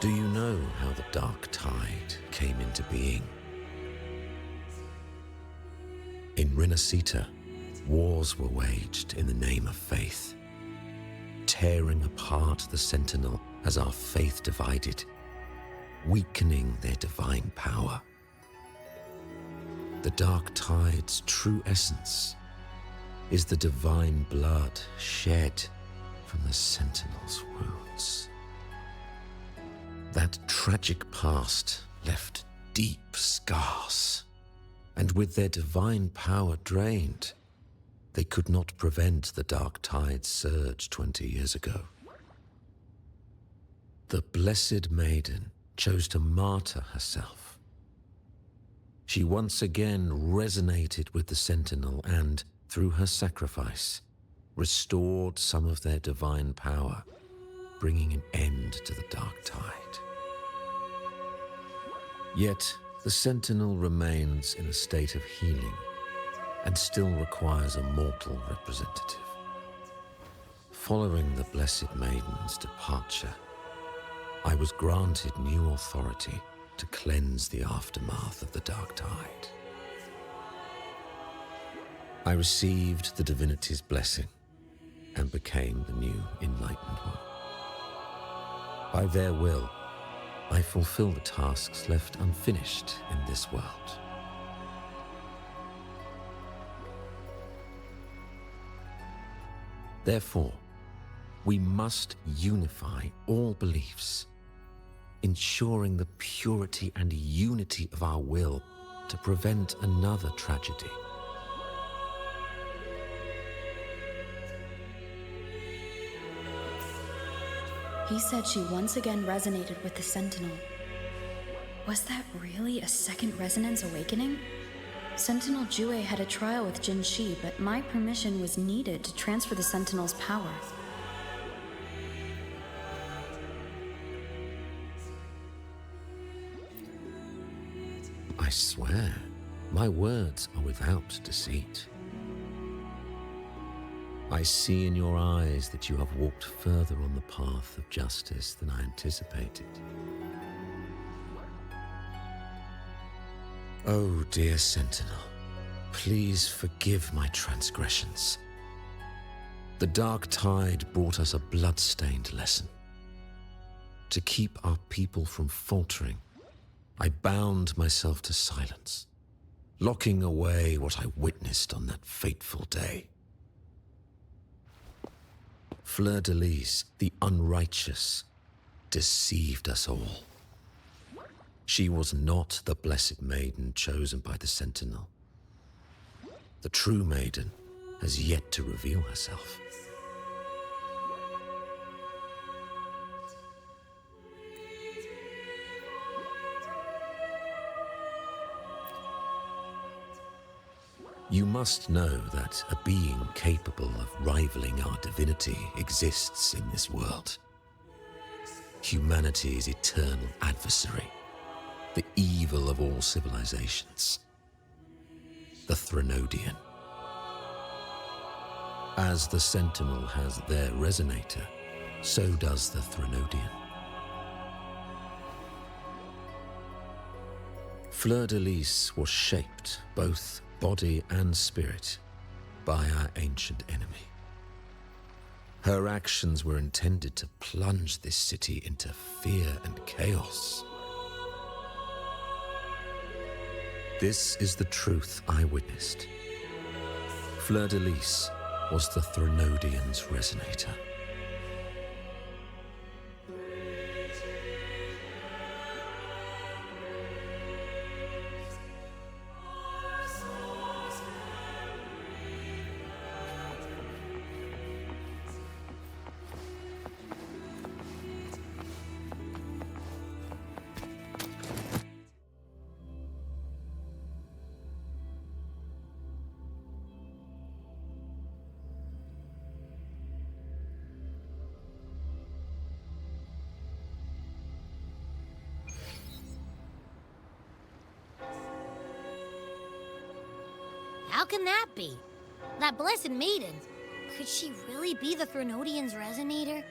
Do you know how the Dark Tide came into being? In Rinascita, wars were waged in the name of faith, tearing apart the Sentinel as our faith divided, weakening their divine power. The dark tide's true essence is the divine blood shed from the Sentinel's wounds. That tragic past left deep scars, and with their divine power drained, they could not prevent the dark tide's surge 20 years ago. The Blessed Maiden chose to martyr herself. She once again resonated with the Sentinel and, through her sacrifice, restored some of their divine power, bringing an end to the dark tide. Yet, the Sentinel remains in a state of healing and still requires a mortal representative. Following the Blessed Maiden's departure, I was granted new authority to cleanse the aftermath of the dark tide. I received the divinity's blessing and became the new Enlightened One. By their will, I fulfill the tasks left unfinished in this world. Therefore, we must unify all beliefs, ensuring the purity and unity of our will to prevent another tragedy. He said she once again resonated with the Sentinel. Was that really a second resonance awakening? Sentinel Jue had a trial with Jin Shi, but my permission was needed to transfer the Sentinel's power. I swear, my words are without deceit. I see in your eyes that you have walked further on the path of justice than I anticipated. Oh, dear Sentinel, please forgive my transgressions. The dark tide brought us a blood-stained lesson. To keep our people from faltering, I bound myself to silence, locking away what I witnessed on that fateful day. Fleur-de-Lis, the unrighteous, deceived us all. She was not the Blessed Maiden chosen by the Sentinel. The true Maiden has yet to reveal herself. You must know that a being capable of rivaling our divinity exists in this world. Humanity's eternal adversary, the evil of all civilizations, the Threnodian. As the Sentinel has their resonator, so does the Threnodian. Fleur-de-Lis was shaped, both body and spirit, by our ancient enemy. Her actions were intended to plunge this city into fear and chaos. This is the truth I witnessed. Fleur-de-Lis was the Threnodian's resonator. How can that be? That Blessed Maiden, could she really be the Threnodian's resonator?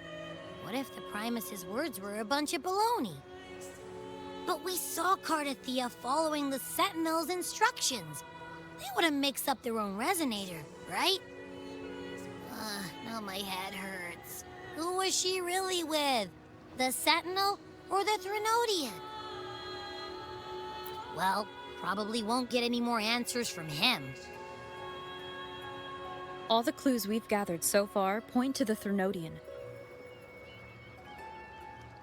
What if the Primus's words were a bunch of baloney? But we saw Cardathea following the Sentinel's instructions. They wouldn't mix up their own resonator, right? Now my head hurts. Who was she really with? The Sentinel or the Threnodian? Well, Probably won't get any more answers from him. All the clues we've gathered so far point to the Threnodian.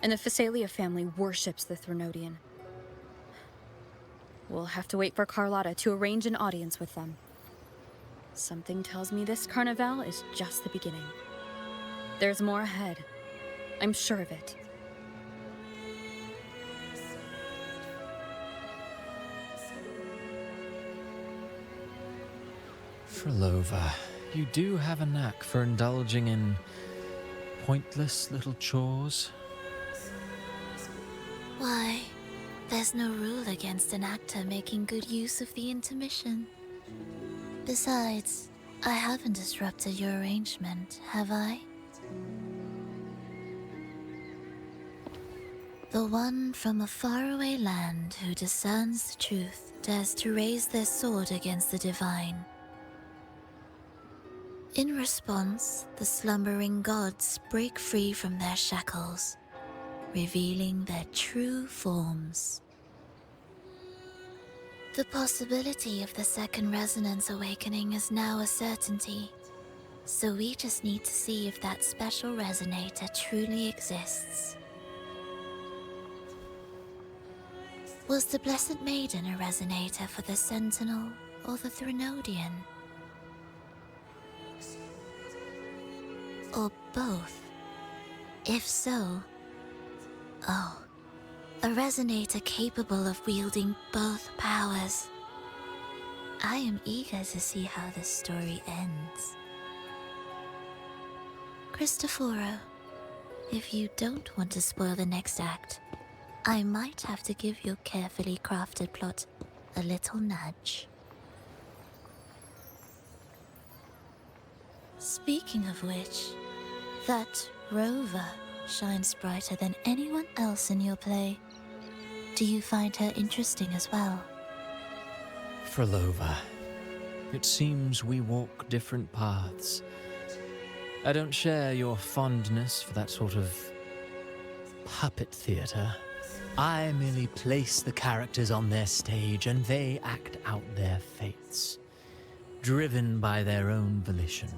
And the Phasalia family worships the Threnodian. We'll have to wait for Carlotta to arrange an audience with them. Something tells me this carnevale is just the beginning. There's more ahead. I'm sure of it. Phrolova, you do have a knack for indulging in pointless little chores. Why, there's no rule against an actor making good use of the intermission. Besides, I haven't disrupted your arrangement, have I? The one from a faraway land who discerns the truth dares to raise their sword against the divine. In response, the slumbering gods break free from their shackles, revealing their true forms. The possibility of the second resonance awakening is now a certainty, so we just need to see if that special resonator truly exists. Was the Blessed Maiden a resonator for the Sentinel or the Threnodian? Or both? If so, oh, a resonator capable of wielding both powers. I am eager to see how this story ends. Cristoforo, if you don't want to spoil the next act, I might have to give your carefully crafted plot a little nudge. Speaking of which, that Rover shines brighter than anyone else in your play. Do you find her interesting as well? Phrolova, it seems we walk different paths. I don't share your fondness for that sort of puppet theater. I merely place the characters on their stage and they act out their fates, driven by their own volition.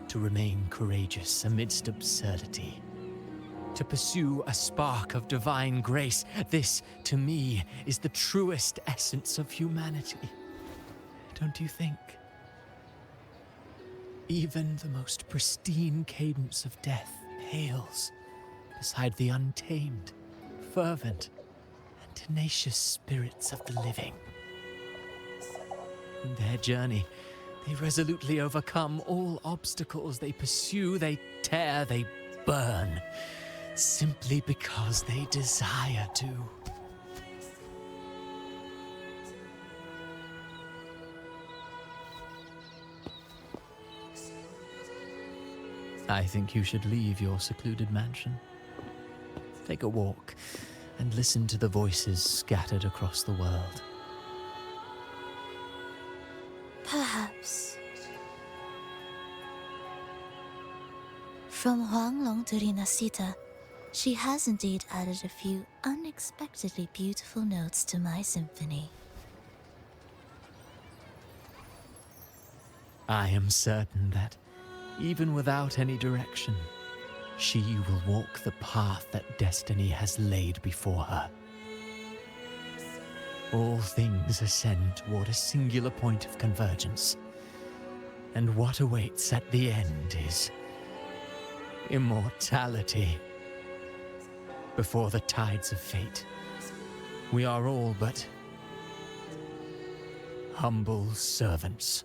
To remain courageous amidst absurdity. To pursue a spark of divine grace. This, to me, is the truest essence of humanity. Don't you think? Even the most pristine cadence of death pales beside the untamed, fervent, and tenacious spirits of the living. In their journey, they resolutely overcome all obstacles. They pursue, they tear, they burn, simply because they desire to. I think you should leave your secluded mansion. Take a walk and listen to the voices scattered across the world. Perhaps. From Huanglong to Rinascita, she has indeed added a few unexpectedly beautiful notes to my symphony. I am certain that, even without any direction, she will walk the path that destiny has laid before her. All things ascend toward a singular point of convergence, and what awaits at the end is immortality. Before the tides of fate, we are all but humble servants.